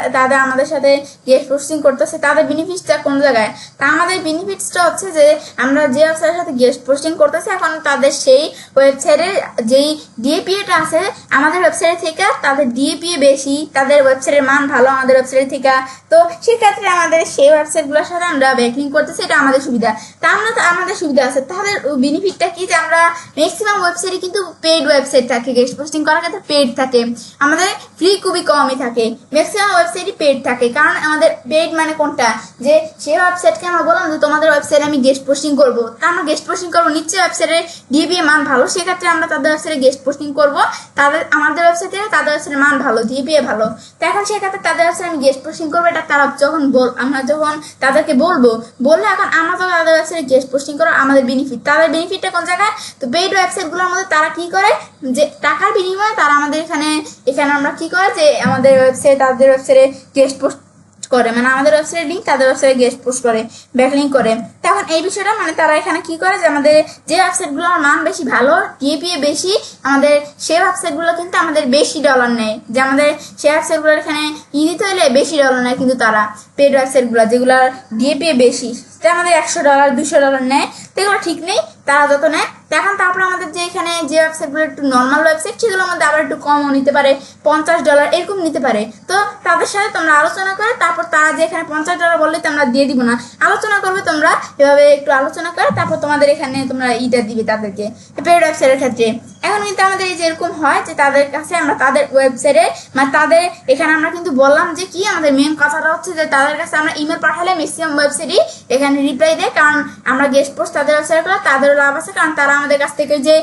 আমাদের সাথে গেস্ট পোস্টিং করতেছি, তাদের বেনিফিটসটা কোন জায়গায়, তা আমাদের বেনিফিটসটা হচ্ছে যে আমরা যে ওয়েবসাইটের সাথে গেস্ট পোস্টিং করতেছি, এখন তাদের সেই ওয়েবসাইটের যেই ডিএপিএটা আছে আমাদের ওয়েবসাইট থেকে তাদের ডিএপিএ বেশি, তাদের ওয়েবসাইটের মান ভালো আমাদের ওয়েবসাইট থেকে, তো সেক্ষেত্রে আমাদের সেই ওয়েবসাইটগুলোর সাথে আমরা ব্যাকলিংক করতেছি, এটা আমাদের সুবিধা। তা আমাদের সুবিধা আছে, তাদের বেনিফিটটা কি যে আমরা ম্যাক্সিমাম ওয়েবসাইটে কিন্তু পেইড ওয়েবসাইট থাকে, গেস্ট পোস্টিং করার ক্ষেত্রে পেইড থাকে, আমাদের ফ্রি খুবই কমই থাকে, ম্যাক্সিমাম ওয়েবসাইটই পেইড থাকে। কারণ আমাদের পেইড মানে কোনটা, যে সেই ওয়েবসাইটকে আমরা বললাম যে তোমাদের ওয়েবসাইটে আমি গেস্ট পোস্টিং করবো, তা আমরা গেস্ট পোস্টিং করবো, নিশ্চয়ই ওয়েবসাইটের ডিএপিএ মান ভালো, সেক্ষেত্রে আমরা তাদের ওয়েবসাইটে গেস্ট পোস্টিং করবো, আমাদের ওয়েবসাইটে তাদের ওয়েবসাইটের মান ভালো, ডিএপিএ ভালো, তো এখন সেক্ষেত্রে তাদের ওয়েবসাইটে আমি গেস্ট পোস্টিং করবো। এটা তারা আমরা যখন তাদেরকে বললে এখন আমরা তো তাদের ওয়েবসাইটে গেস্ট পোস্টিং করো, আমাদের বেনিফিট, তাদের বেনিফিটটা কোন জায়গায়, তো পেইড ওয়েবসাইটগুলোর মধ্যে তারা কি করে, যে টাকার বিনিময়ে তারা আমাদের এখানে আমরা কি করে, যে আমাদের ওয়েবসাইট তাদের ওয়েবসাইটে গেস্ট পোস্ট করে, মানে আমাদের ওয়েবসাইট লিঙ্ক তাদের ওয়েবসাইটে গেস্ট পোস্ট করে, ব্যাকলিঙ্ক করে। তখন এই বিষয়টা মানে তারা এখানে কি করে যে আমাদের যে ওয়েবসাইটগুলোর মান বেশি ভালো, টিএপিএ বেশি, আমাদের সেই ওয়েবসাইটগুলো কিন্তু আমাদের বেশি ডলার নেয়, যে আমাদের সেই ওয়েবসাইটগুলোর এখানে দিতে হলে বেশি ডলার নেয়, কিন্তু তারা পেড ওয়েবসাইটগুলো যেগুলোর ডিএপিএ বেশি সেটা আমাদের $100 $200 নেয়, তো এগুলো ঠিক নেই, তারা যত নেয়। এখন তারপরে আমাদের যে এখানে যে ওয়েবসাইটগুলো একটু নর্মাল ওয়েবসাইট সেগুলোর মধ্যে আবার একটু কমও নিতে পারে, $50 এরকম নিতে পারে। তো তাদের সাথে তোমরা আলোচনা করে তারপর তারা যে এখানে $50 বললে তোমরা দিয়ে দিব না, আলোচনা করবে তোমরা, এভাবে একটু আলোচনা করে তারপর তোমাদের এখানে তোমরা ইটা দিবে তাদেরকে পেড ওয়েবসাইটের ক্ষেত্রে। এখন কিন্তু আমাদের এই যেরকম হয় যে তাদের কাছে আমরা তাদের ওয়েবসাইটে মানে তাদের এখানে আমরা কিন্তু বললাম যে কি আমাদের মেন কথাটা হচ্ছে যে তাদের কাছে আমরা ইমেল পাঠালে ম্যাক্সিমাম ওয়েবসাইটই এখানে রিপ্লাই দেয়, কারণ আমরা গেস্ট পোস্ট তাদের ওয়েবসাইটে করলে তাদেরও লাভ আছে, কারণ তারা আমাদের কাছ থেকে যে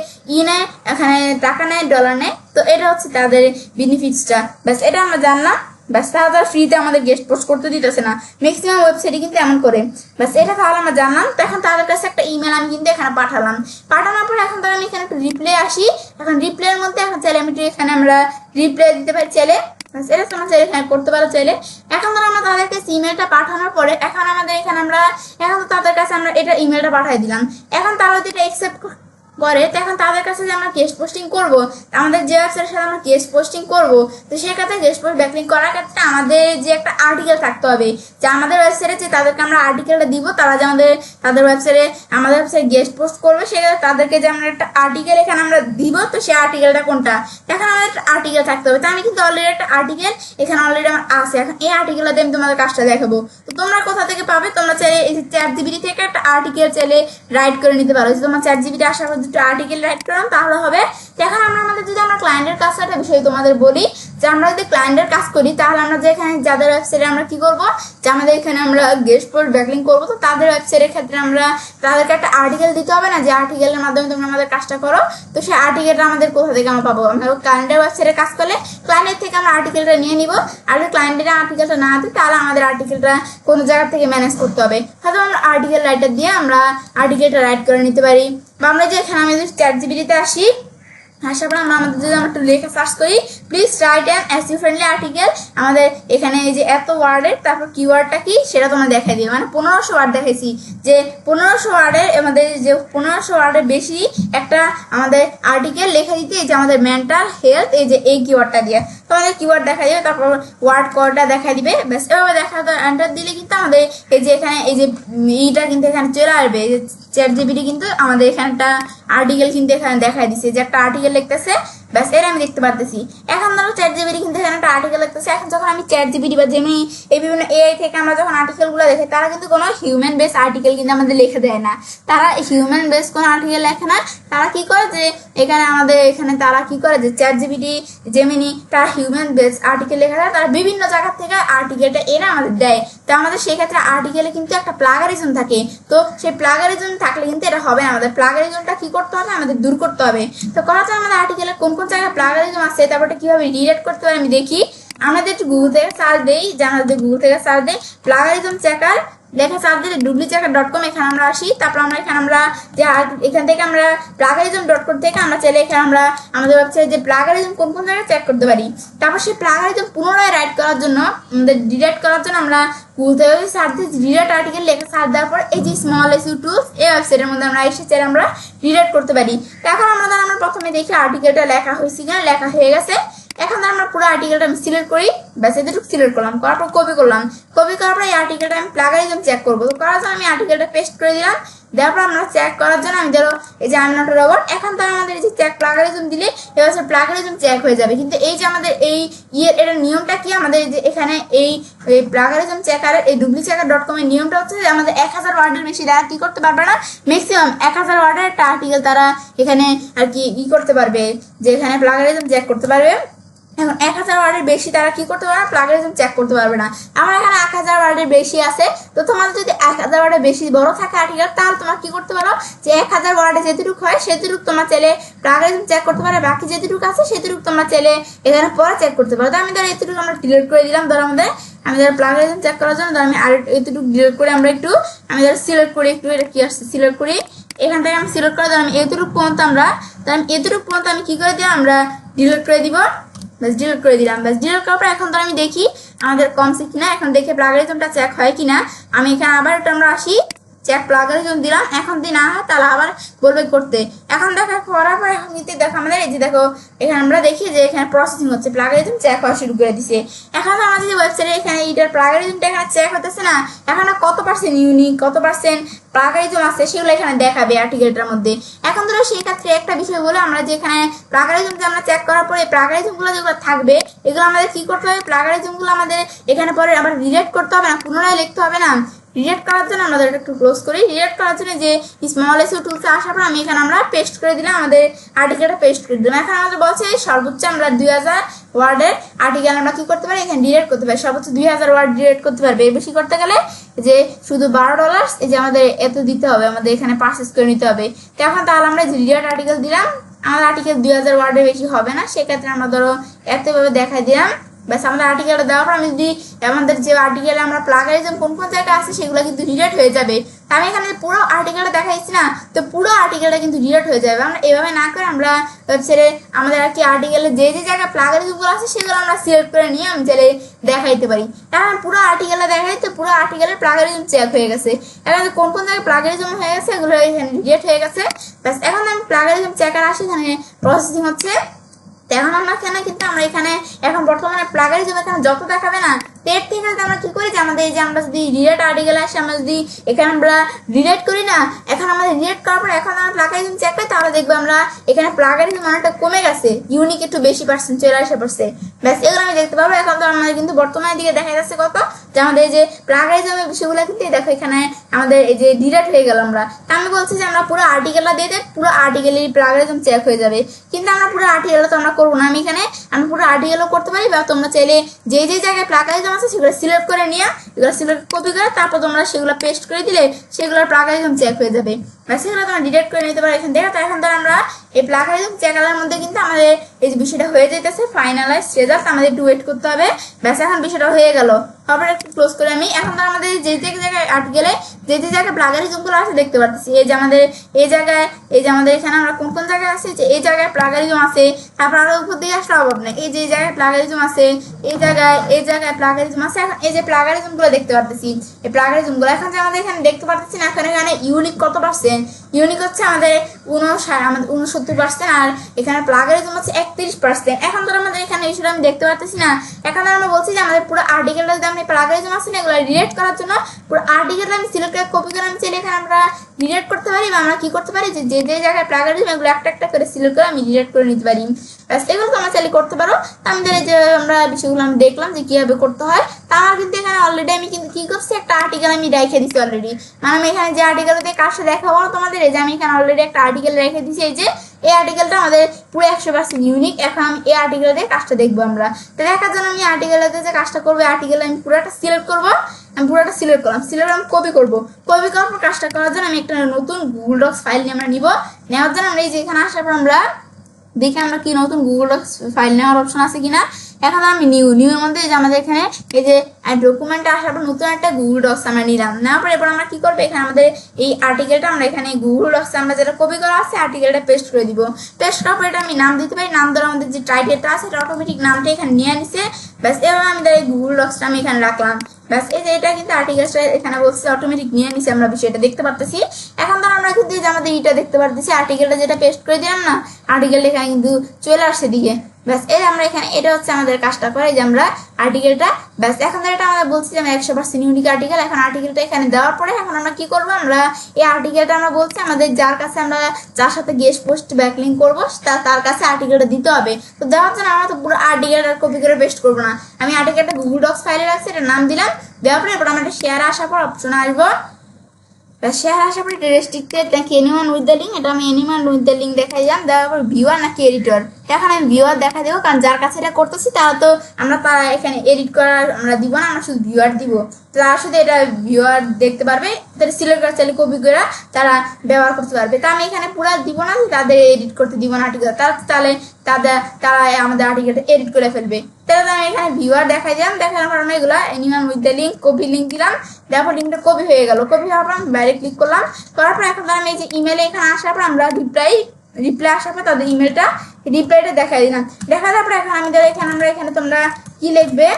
নেয় এখানে টাকা নেয়, ডলার নেয়, তো এটা হচ্ছে তাদের বেনিফিটসটা। ব্যাস এটা আমরা জানলাম। ব্যাস তারা ফ্রিতে আমাদের গেস্ট পোস্ট করতে দিতেছে না, ম্যাক্সিমাম ওয়েবসাইটে কিন্তু এমন করে। ব্যাস এটা তাহলে আমরা জানলাম। তো এখন তাদের কাছে একটা ইমেল আমি কিন্তু এখানে পাঠানোর পরে এখন তারা আমি এখানে একটু রিপ্লাই আসি। এখন রিপ্লাইয়ের মধ্যে এখন চাইলে আমি এখানে আমরা রিপ্লাই দিতে পারি চাইলে, এটা তোমরা চাইলে এখানে করতে পারো চাইলে। এখন ধরো আমরা তাদের কাছে ইমেলটা পাঠানোর পরে এখন আমাদের এখানে আমরা এখন তো তাদের কাছে আমরা এটা ইমেলটা পাঠিয়ে দিলাম। এখন তারা যদি এটা অ্যাকসেপ্ট করে তো এখন তাদের কাছে যে আমরা গেস্ট পোস্টিং করব, আমাদের যে ওয়েবসাইটের সাথে আমরা গেস্ট পোস্টিং করব, তো সেক্ষেত্রে গেস্ট পোস্ট ব্যাকলিঙ্ক করার ক্ষেত্রে আমাদের যে একটা আর্টিকেল থাকতে হবে, যে আমাদের ওয়েবসাইটে যে তাদেরকে আমরা আর্টিকেলটা দিব, তারা যে তাদের ওয়েবসাইটে আমাদের ওয়েবসাইটে গেস্ট পোস্ট করবে, সেক্ষেত্রে তাদেরকে যে আমরা একটা আর্টিকেল এখানে আমরা দিব, তো সেই আর্টিকেলটা কোনটা, এখন আমাদের একটা আর্টিকেল থাকতে হবে। তো আমি কিন্তু অলরেডি একটা আর্টিকেল এখানে অলরেডি আমার আছে, এখন এই আর্টিকেলটা দিয়ে আমি তোমাদের কাজটা দেখাবো। তো তোমরা কোথা থেকে পাবে, তোমরা চাইলে এই ChatGPT থেকে একটা আর্টিকেল চাইলে রাইট করে নিতে পারো। যদি তোমার ChatGPT আসার পর দুটো আর্টিকেল রাইট করলাম তাহলে হবে। এখন আমরা আমাদের যদি আমরা ক্লায়েন্টের কাজটা একটা বিষয় তোমাদের বলি, যে আমরা যদি ক্লায়েন্টের কাজ করি তাহলে আমরা যে এখানে যাদের ওয়েবসাইটে আমরা কি করব, যে আমাদের এখানে আমরা গেস্ট পোস্ট ব্যাকলিঙ্ক করবো, তো তাদের ওয়েবসাইটের ক্ষেত্রে আমরা তাদেরকে একটা আর্টিকেল দিতে হবে না, যে আর্টিকেলের মাধ্যমে তোমরা আমাদের কাজটা করো। তো সেই আর্টিকেলটা আমাদের কোথা থেকে আমরা পাবো, আমরা ক্লায়েন্টের ওয়েবসাইটে কাজ করলে ক্লায়েন্টের থেকে আমরা আর্টিকেলটা নিয়ে নিব। আর যদি ক্লায়েন্টের আর্টিকেলটা না দিই তাহলে আমাদের আর্টিকেলটা কোনো জায়গা থেকে ম্যানেজ করতে হবে। হয়তো আমরা আর্টিকেল রাইটার দিয়ে আমরা আর্টিকেলটা রাইট করে নিতে পারি। বা আমরা যে এখানে আমি যদি ChatGPT-তে আসি, আসার পর আমরা আমাদের যদি আমরা একটু লেখা সার্চ করি, please write an SEO friendly article, আমাদের এখানে এই যে এত ওয়ার্ডের তারপর কিওয়ার্ডটা কি সেটা তোমরা দেখাই দিবে। মানে 1500 ওয়ার্ড দেখাইছি, যে 1500 ওয়ার্ডের আমাদের যে 1500 ওয়ার্ডের বেশি একটা আমাদের আর্টিকেল লেখা দিতে, এই যে আমাদের মেন্টাল হেলথ এই যে এই কিওয়ার্ডটা দিয়ে তোমাদের কিওয়ার্ড দেখা দিবে, তারপর ওয়ার্ড কোডটা দেখা দিবে। ব্যাস এভাবে দেখা এন্টার দিলে কিন্তু আমাদের এই যে এখানে এই যে এইটা কিন্তু এখানে চলে আসবে। এই যে ChatGPT কিন্তু আমাদের এখানে একটা আর্টিকেল কিন্তু এখানে দেখাই দিচ্ছে, যে একটা আর্টিকেল লিখতেছে। ব্যাস এটা আমি দেখতে পারতেছি। এখন ধরো ChatGPT কিন্তু এখানে একটা আর্টিকেল লিখতেছে। এখন যখন আমি ChatGPT বা জেমিনি এই বিভিন্ন AI থেকে আমরা যখন আর্টিকেলগুলো দেখি, তারা কিন্তু কোনো হিউম্যান বেস আর্টিকেল কিন্তু আমাদের লিখে দেয় না, তারা হিউম্যান বেস কোনো আর্টিকেল লেখে না। তারা কি করে যে এখানে আমাদের এখানে তারা কি করে যে ChatGPT জেমিনি তারা হিউম্যান বেস আর্টিকেল লেখা দেয়, তারা বিভিন্ন জায়গা থেকে আর্টিকেলটা এনে আমাদের দেয়। তো আমাদের সেই ক্ষেত্রে আর্টিকেলে কিন্তু একটা প্লাগারিজম থাকে, তো সেই প্লাগারিজম থাকলে কিন্তু এটা হবে না। আমাদের প্লাগারিজমটা কি করতে হবে, আমাদের দূর করতে হবে। তো করা তো আমাদের আর্টিকেলে কোন কোন জায়গায় প্লাগারিজম আছে, তারপরে কিভাবে রিডাইরেক্ট করতে পারে আমি দেখি। আমরা যদি গুগল থেকে সার্চ দিই, যে আমরা যদি গুগল থেকে সার্চ দিই প্লাগারিজম চেকার লেখা সার্চ দিলে duplicate.com এখানে আমরা আসি। তারপর আমরা এখানে আমরা যে এখান থেকে আমরা plagiarism.com থেকে আমরা চাইলে এখানে আমরা আমাদের ওয়েবসাইটে যে প্লাগারিজম কোন কোন জায়গায় চেক করতে পারি। তারপর সেই প্লাগারিজম পুনরায় রাইট করার জন্য আমাদের ডিরেক্ট করার জন্য আমরা গুগল থেকে সার্চ দিই ডিরেক্ট আর্টিকেল লেখা সার্চ দেওয়ার পর এই যে স্মল এসইও টুলস এই ওয়েবসাইটের মধ্যে আমরা এসে চাইলে আমরা ডিরেক্ট করতে পারি। এখন আমরা প্রথমে দেখি আর্টিকেলটা লেখা হয়েছে কিনা, লেখা হয়ে গেছে। এখন আমরা পুরো আর্টিকেলটা আমি সিলেক্ট করি, ব্যাস এতটুকু সিলেক্ট করলাম, করার পর কপি করলাম, কপি করার পর এই আর্টিকেলটা আমি প্লাগারিজম চেক করবো। তো করার জন্য আমি আর্টিকেলটা পেস্ট করে দিলাম, দেওয়ার পর আমরা চেক করার জন্য আমি ধরো এই যে I am not a robot, এখন তো আমাদের এই যে চেক প্লাগারিজম দিলে এবার প্লাগারিজম চেক হয়ে যাবে। কিন্তু এই যে আমাদের এই এটার নিয়মটা কি, আমাদের যে এখানে এই প্লাগারিজম চেকারের এই duplicate.com এর নিয়মটা হচ্ছে যে আমাদের 1000 ওয়ার্ডের বেশি তারা কি করতে পারবে না, ম্যাক্সিমাম 1000 ওয়ার্ডের একটা আর্টিকেল তারা এখানে আর কি করতে পারবে, যে এখানে প্লাগারিজম চেক করতে পারবে। এখন 1000 ওয়ার্ডের বেশি তারা কি করতে পারবে, প্লাগারিজম চেক করতে পারবে না। আমার এখানে 1000 ওয়ার্ডের বেশি আছে, তো তোমাদের যদি 1000 ওয়ার্ডের বেশি বড় থাকে আর্টিকেল, তাহলে তোমার কি করতে পারো যে 1000 ওয়ার্ডে যেটুকু হয় সেটুকু তোমার চাইলে প্লাগারিজম চেক করতে পারো, বাকি যেটুকু আছে সেটুকু তোমরা চাইলে এখানে পরে চেক করতে পারো। তো আমি ধরো এতটুকু আমরা ডিলিট করে দিলাম। ধরো আমি ধরো প্লাগারিজম চেক করার জন্য ধরো আমি আর এতটুকু ডিলিট করে আমরা একটু আমি ধরো সিলেক্ট করি, একটু এটা কি আসছে সিলেক্ট করি, এখান থেকে আমি সিলেক্ট করে ধরো আমি এতটুকু পর্যন্ত আমি কি করে দিই, আমরা ডিলিট করে দিব। ব্যাস ডিলিট করে দিলাম। ব্যাস ডিলিট করার পর এখন ধর আমি দেখি আমাদের কমছে কিনা এখন দেখে প্লাগারিজমটা চেক হয় কিনা। আমি এখানে আবার এটা আমরা আসি, চেক প্লাগারিজম দিলাম, এখন যদি না হয় তাহলে আবার বলবে করতে। এখন দেখা করার পর এখন কিন্তু দেখো আমাদের এই যে দেখো এখানে আমরা দেখি যে এখানে প্রসেসিং হচ্ছে, প্লাগারিজম চেক হওয়া শুরু করে দিছে। এখন আমাদের যে ওয়েবসাইটে এখানে এটার প্লাগারিজমটা এখানে চেক হতেছে না, এখানে কত পার্সেন্ট ইউনিক কত পার্সেন্ট প্লাগারিজম আছে সেগুলো এখানে দেখাবে আর্টিকেলটার মধ্যে। এখন ধরো সেই ক্ষেত্রে একটা বিষয় বলে আমরা যে এখানে প্লাগারিজম যে আমরা চেক করার পরে প্লাগারিজমগুলো যেগুলো থাকবে এগুলো আমাদের কি করতে হবে, প্লাগারিজমগুলো আমাদের এখানে পরে আবার রিডাইরেক্ট করতে হবে না, পুনরায় লিখতে হবে না। রিডাইরেক্ট করার জন্য আমাদের একটু ক্লোজ করি, রিডাইরেক্ট করার জন্য যে স্মল এসইও টুলসে আসার পর আমি এখানে আমরা পেস্ট করে দিলাম, আমাদের আর্টিকেলটা পেস্ট করে দিলাম। এখন আমাদের বলছে সর্বোচ্চ আমরা 2000 ওয়ার্ডের আর্টিকেল আমরা কি করতে পারি, এখানে ডিলিট করতে পারি, সর্বোচ্চ 2000 ওয়ার্ড ডিলিট করতে পারবে। এর বেশি করতে গেলে যে শুধু $12 এই যে আমাদের এত দিতে হবে, আমাদের এখানে পারচেস করে নিতে হবে। তো এখন তাহলে আমরা যে ডিলিট আর্টিকেল দিলাম, আমার আর্টিকেল 2000 ওয়ার্ডের বেশি হবে না, সেক্ষেত্রে আমরা ধরো এতভাবে দেখাই দিলাম। ব্যাস আমাদের আর্টিকেলটা দেওয়ার পর আমি যদি আমাদের যে আর্টিকেলে আমরা প্লাগারিজম কোন কোন জায়গায় আছে সেগুলো কিন্তু ডিলিট হয়ে যাবে। আমি এখানে পুরো আর্টিকেলটা দেখাইছি না, তো পুরো আর্টিকেলটা কিন্তু ডিলিট হয়ে যাবে। আমরা এভাবে না করে আমরা ওয়েবসাইটে আমাদের আর কি আর্টিকেলে যে যে জায়গায় প্লাগারিজমগুলো আছে সেগুলো আমরা সিলেক্ট করে নিয়ে আমি চাইলে দেখাইতে পারি। এখন পুরো আর্টিকেলটা দেখাই, তো পুরো আর্টিকেলের প্লাগারিজম চেক হয়ে গেছে। এখন কোন কোন জায়গায় প্লাগারিজম হয়ে গেছে এগুলো এখানে ডিলিট হয়ে গেছে। ব্যাস এখন আমি প্লাগারিজম চেকার আসি, এখানে প্রসেসিং হচ্ছে। এখন আমরা কিন্তু আমরা এখানে এখন বর্তমানে প্লাগারিজম এখানে যত দেখাবে না, এর থেকে আমরা কি করি যে আমাদের এই যে আমরা যদি রিলেট আর্টিকেল আসে আমরা যদি এখানে আমরা রিলেট করি না, এখন আমাদের রিলেট করার পর এখন আমরা প্লাগারিজম চেক করি, তাহলে দেখবো আমরা এখানে প্লাগারিজম মানটা কমে গেছে, ইউনিক একটু বেশি পার্সেন্ট চলে আসে পড়ছে। ব্যাস এগুলো আমি দেখতে পাবো। এখন তো আমাদের কিন্তু বর্তমানের দিকে দেখা যাচ্ছে কত যে আমাদের এই যে প্লাগারিজমের বিষয়গুলো কিন্তু দেখো এখানে আমাদের এই যে ডিলিট হয়ে গেল। আমরা তা আমি বলছি যে আমরা পুরো আর্টিকেলটা দিয়ে দেয়, পুরো আর্টিকেলের প্লাগারিজম চেক হয়ে যাবে। কিন্তু আমরা পুরো আর্টিকেলটা তো আমরা করবো না, আমি পুরো আর্টিকেলও করতে পারি, বা তোমরা চাইলে যে যে জায়গায় প্লাগারিজম আছে সেগুলো সিলেক্ট করে নিয়ে এগুলো সিলেক্ট কপি করে তারপর তোমরা সেগুলো পেস্ট করে দিলে সেগুলোর প্লাগারিজম চেক হয়ে যাবে, বা সেগুলো তোমরা ডিলিট করে নিতে পারো এখান থেকে। তো এখন ধর আমরা এই প্লাগারিজম চেকারের মধ্যে কিন্তু আমাদের এই যে বিষয়টা হয়ে যেতেছে ফাইনালাইজ রেজাল্ট, আমাদের একটু ওয়েট করতে হবে। ব্যাস এখন বিষয়টা হয়ে গেল, তারপরে একটু ক্লোজ করে আমি এখন ধর আমাদের যে যে জায়গায় আর্টিকেলে যে যে জায়গায় প্লাগারিজমগুলো আছে দেখতে পাচ্ছি, এই যে আমাদের এই জায়গায় এই যে আমাদের এখানে আমরা কোন কোন জায়গায় আছে, যে এই জায়গায় প্লাগারিজম আছে, তারপর আরো উপর দিকে আসলে অভাব নেই, এই যে জায়গায় প্লাগারিজম আছে, এই জায়গায় প্লাগারিজম আছে। এখন এই যে প্লাগারিজম গুলো দেখতে পাচ্ছি, এই প্লাগারিজম গুলো এখন যে আমাদের এখানে দেখতে পাচ্ছি না, এখানে ইউনিক কত পার্সেন্ট, ইউনিক হচ্ছে আমাদের 69%, আর এখানে প্লাগারিজম হচ্ছে 31%। এখন ধর আমাদের এখানে এই আমি দেখতে পাচ্ছি না, এখন আমরা বলছি যে আমাদের পুরো আর্টিকেলটা যদি আমরা প্লাগারিজম আছে না এগুলো রিলেট করার জন্য পুরো আর্টিকেলটা আমি সিলেক্ট করে কপি করে আমি চাইলে এখানে আমরা রিলেট করতে পারি, বা আমরা কি করতে পারি যে যে জায়গায় প্লাগারিজম এগুলো একটা একটা করে সিলেক্ট করে আমি রিলেট করে নিতে পারি। ব্যাস এগুলো তো আমরা চাইলে করতে পারো। তা আমাদের এই যে আমরা বিষয়গুলো আমি দেখলাম যে কিভাবে করতে হয়। তা আমার কিন্তু এখানে অলরেডি আমি কিন্তু কি করছি, একটা আর্টিকেল আমি রেখে দিচ্ছি অলরেডি, মানে আমি এখানে যে আর্টিকেল দিয়ে কাজটা দেখাবো তোমাদের, এই যে আমি এখানে অলরেডি একটা আর্টিকেল রেখে দিচ্ছি, এই যে এই আর্টিকেলটা আমাদের পুরো 100% ইউনিক। এখন আমি এই আর্টিকেল দিয়ে কাজটা দেখবো আমরা, তো দেখার জন্য আমি আর্টিকেলতে যে কাজটা করবো আর্টিকেল আমি পুরোটা সিলেক্ট করবো, আমি পুরোটা সিলেক্ট করলাম, সিলেক্ট আমি কপি করবো, কপি করার পর কাজটা করার জন্য আমি একটা নতুন গুগল ডক্স ফাইল নিয়ে আমরা নিবো। নেওয়ার জন্য আমরা এই যে এখানে আসার পর আমরা দেখি আমরা কি নতুন গুগল ডক্স ফাইল নেওয়ার অপশন আছে কিনা। এখন আমি নিউ এর মধ্যে যে আমাদের এখানে এই যে ডকুমেন্টে আসার পর নতুন একটা গুগল ডক্স আমরা নিলাম, নেওয়ার পর এরপর আমরা কি করবো, এখানে আমাদের এই আর্টিকেলটা আমরা এখানে গুগল ডক্সে আমরা যেটা কপি করা আছে আর্টিকেলটা পেস্ট করে দিব। পেস্ট করার পর এটা আমি নাম দিতে পারি, নাম ধরে আমাদের যে টাইটেলটা আছে এটা অটোমেটিক নামটা এখানে নিয়ে নিছে। ব্যাস এবার আমি এই গুগল ডক্সটা আমি এখানে রাখলাম। ব্যাস এই যে এটা কিন্তু আর্টিকেলটা এখানে বলছে অটোমেটিক নিয়ে নিছে, আমরা বিষয়টা দেখতে পারতেছি। এখন তো আমরা কিন্তু যে আমাদের এটা দেখতে পারতেছি আর্টিকেলটা যেটা পেস্ট করে দিলাম না, আর্টিকেলটা এখানে কিন্তু চলে আসছে দিকে। ব্যাস এই আমরা এখানে এটা হচ্ছে আমাদের কাজটা করে যে আমরা আর্টিকেলটা, ব্যাস এখন এটা আমরা বলছি যে আমরা 100% ইউনিক আর্টিকেল। এখন আর্টিকেলটা এখানে দেওয়ার পরে এখন আমরা কি করবো, আমরা এই আর্টিকেলটা আমরা বলছি আমাদের যার কাছে আমরা যার সাথে গেস্ট পোস্ট ব্যাকলিঙ্ক করবো তার কাছে আর্টিকেলটা দিতে হবে। তো দেওয়ার জন্য আমরা তো পুরো আর্টিকেলটা কপি করে পেস্ট করবো না, আমি আর্টিকেলটা গুগল ডক্স ফাইলে রাখছি, এটা নাম দিলাম, দেওয়ার পরে এরপর আমরা শেয়ার আসার পর অপশন আসবো। শেয়ার আসার পরে রেস্ট্রিক্টেড নাকি এনিওয়ান উইথ দ্য লিঙ্ক, এটা আমি এনিওয়ান উইথ দ্য লিঙ্ক দেখাই যান, দেওয়ার পর ভিউয়ার নাকি এডিটর, এখন আমি ভিউয়ার দেখা দেবো, কারণ যার কাছে এটা করতেছি তারা তো আমরা তারা এখানে এডিট করার আমরা দিব না, আমরা শুধু ভিউয়ার দিব, তারা শুধু এটা ভিউয়ার দেখতে পারবে, তাদের সিলেক্ট করা চাইলে কপি করে তারা ব্যবহার করতে পারবে। তা আমি এখানে পুরো দিব না, তাদের এডিট করতে দিব না আর্টিকেল, তাহলে তারা আমাদের আর্টিকেলটা এডিট করে ফেলবে। তাহলে আমি এখানে ভিউয়ার দেখাই দিলাম, দেখানোর পর আমরা এগুলো anyone with the link copy link দিলাম, তারপর লিঙ্কটা কপি হয়ে গেল, কপি হওয়ার পর আমি বাইরে ক্লিক করলাম, করার পর এখন আমি এই যে ইমেলে এখানে আসার পর আমরা রিপ্লাই আসার পর তাদের রিপ্লাইটা দেখাই দিলাম। দেখা যাওয়ার পর এখন আমি এখানে তোমরা কি লিখবে,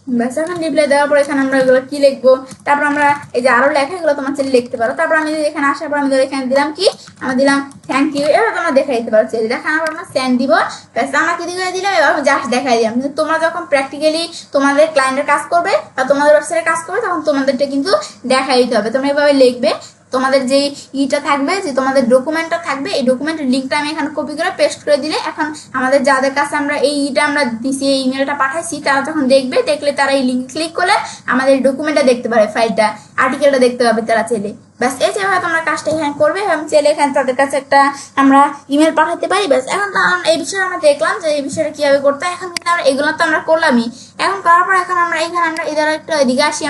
ব্যাস এখন রিপ্লাই দেওয়ার পর এখানে আমরা এগুলো কি লিখবো, তারপর আমরা এই যে আরো লেখা এগুলো তোমার চাইলে লিখতে পারো। তারপর আমি এখানে আসার পর আমি এখানে দিলাম কি, আমরা দিলাম থ্যাংক ইউ, এবার তোমরা দেখাই দিতে পারো চাইলে। দেখানোর পর আমরা সেন্ড দিব, ব্যাস আমরা কি দিয়ে দিলাম, এবার জাস্ট দেখাই দিলাম। কিন্তু তোমরা যখন প্র্যাকটিক্যালি তোমাদের ক্লায়েন্টের কাজ করবে বা তোমাদের ওয়েবসাইটে কাজ করবে তখন তোমাদেরটা কিন্তু দেখাই দিতে হবে। তোমরা এভাবে লিখবে, তোমাদের যে ইটা থাকবে, যে তোমাদের ডকুমেন্টটা থাকবে, এই ডকুমেন্টের লিঙ্কটা আমি এখানে কপি করে পেস্ট করে দিলে এখন আমাদের যাদের কাছে আমরা এই ইটা আমরা দিছি, এই ইমেলটা পাঠাইছি, তারা যখন দেখবে, দেখলে তারা এই লিঙ্ক ক্লিক করলে আমাদের ডকুমেন্টটা দেখতে পারে, ফাইলটা, আর্টিকেলটা দেখতে পাবে তারা চাইলে। ব্যাস এই যেভাবে তোমরা কাজটা এখানে করবে, আমি চাইলে এখানে তাদের কাছে একটা আমরা ইমেল পাঠাতে পারি। ব্যাস এখন এই বিষয়ে আমরা দেখলাম যে এই বিষয়টা কিভাবে করতে হয়। এখন কিন্তু আমরা এগুলো তো আমরা করলামই, এখন করার পর এখন আমরা এখানে আমরা এদের একটা এদিকে আসি।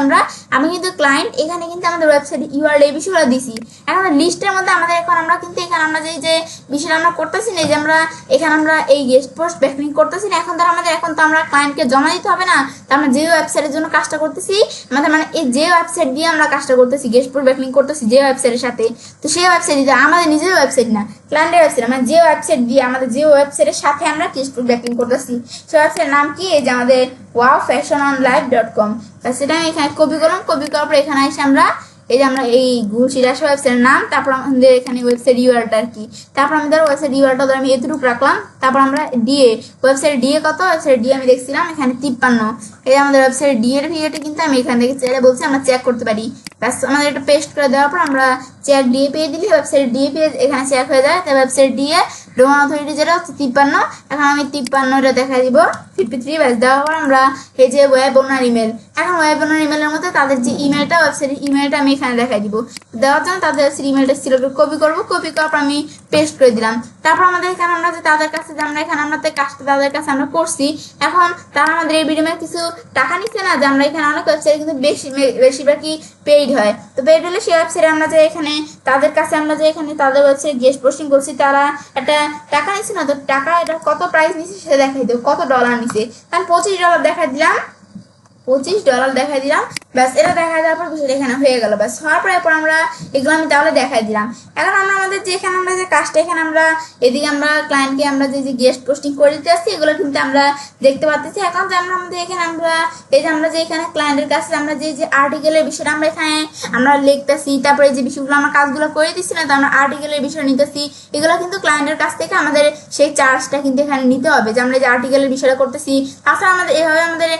আমি কিন্তু ক্লায়েন্ট এখানে কিন্তু আমাদের ওয়েবসাইট ইউআরএল এই বিষয়গুলো দিছি। এখন লিস্টের মধ্যে আমাদের এখন আমরা কিন্তু এখানে আমরা যে বিষয়টা আমরা করতেছি না, এই যে আমরা এখানে আমরা এই গেস্ট পোস্ট ব্যাকলিংক করতেছি না, এখন তো আমাদের এখন তো আমরা ক্লায়েন্টকে জমা দিতে হবে না। তো আমরা যে ওয়েবসাইটের জন্য কাজটা করতেছি, আমাদের মানে এই যে ওয়েবসাইট দিয়ে আমরা কাজটা করতেছি, গেস্ট পোস্ট ব্যাকলিংক করতেছি যে ওয়েবসাইটের সাথে, তো সেই ওয়েবসাইট দিয়ে আমাদের নিজের ওয়েবসাইট না, ক্লায়েন্টের ওয়েবসাইট, মানে যে ওয়েবসাইট দিয়ে আমাদের যে ওয়েবসাইটের সাথে আমরা গেস্ট পোস্ট ব্যাকলিংক করতেছি, সেই ওয়েবসাইটের নাম কি, এই যে আমাদের wowfashiononlive.com। সেটা আমি এখানে কপি করলাম, কপি করার পর এখানে এসে আমরা এই যে আমরা এই গুগল শিট আসে ওয়েবসাইটের নাম, তারপর আমাদের এখানে ওয়েবসাইট ইউআরএলটা আর কি, তারপর আমাদের ওয়েবসাইট ইউআরএলটা ধরে আমি এতটুকু রাখলাম। তারপর আমরা ডিএ, ওয়েবসাইট ডিএ কত, ওয়েবসাইট ডিএ আমি দেখছিলাম এখানে 53। এই যে আমাদের ওয়েবসাইট ডিএ এর ভিডিওটা কিন্তু আমি এখান থেকে চাইলে বলছি আমরা চেক করতে পারি। ব্যাস আমাদের এটা পেস্ট করে দেওয়ার পর আমরা চেক ডিএ পেয়ে দিলে ওয়েবসাইট ডিএ পেয়ে এখানে চেক হয়ে যায়। তাই ওয়েবসাইট ডিএ ডোমেন অথরিটি যেটা হচ্ছে 53, এখন আমি 53টা দেখা দিব 53। ব্যাস দেওয়ার পর আমরা এই যে ওয়েব ওনার ইমেল, এখন ওয়েব ওনার ইমেলের মধ্যে তাদের যে ইমেলটা, ওয়েবসাইটের ইমেলটা আমি এখানে দেখাই দিব। দেওয়ার জন্য তাদের ইমেলটা সিলেক্ট কপি করবো, কপি করার পর আমি পেস্ট করে দিলাম। তারপর আমাদের এখানে আমরা যে তাদের কাছে যে আমরা এখানে আমরা কাজটা তাদের কাছে আমরা করছি, এখন তারা আমাদের এই বিনিময়ে কিছু টাকা নিচ্ছে না, যে আমরা এখানে অনেক ওয়েবসাইট কিন্তু বেশিরভাগই পেইড হয়। তো পেইড হলে সেই ওয়েবসাইটে আমরা যে এখানে তাদের কাছে আমরা যে এখানে তাদের ওয়েবসাইট গেস্ট পোস্টিং করছি, তারা একটা টাকা নিচ্ছে না, তো টাকা এটা কত প্রাইস নিচ্ছে সেটা দেখাই দেবো, কত ডলার নিচ্ছে। কারণ $25 দেখাই দিলাম, $25 দেখাই দিলাম। ব্যাস এটা দেখা দেওয়ার পর বিষয়টা এখানে হয়ে গেল। ব্যাস হওয়ার পর এরপর আমরা এগুলো আমি তাহলে দেখাই দিলাম। এখন আমরা আমাদের যে এখানে আমরা যে কাজটা এখানে আমরা এদিকে আমরা ক্লায়েন্টকে আমরা যে গেস্ট পোস্টিং করে দিতে আসছি, এগুলো কিন্তু আমরা দেখতে পাচ্ছি। এখন যে আমরা আমাদের এখানে আমরা এই যে আমরা যে এখানে ক্লায়েন্টের কাছে আমরা যে আর্টিকেলের বিষয়টা আমরা এখানে আমরা লিখতেছি, তারপরে যে বিষয়গুলো আমরা কাজগুলো করে দিচ্ছি না, তো আমরা আর্টিকেলের বিষয় নিতেছি, এগুলো কিন্তু ক্লায়েন্টের কাছ থেকে আমাদের সেই চার্জটা কিন্তু এখানে নিতে হবে, যে আমরা যে আর্টিকেলের বিষয়টা করতেছি। তাছাড়া আমাদের এভাবে আমাদের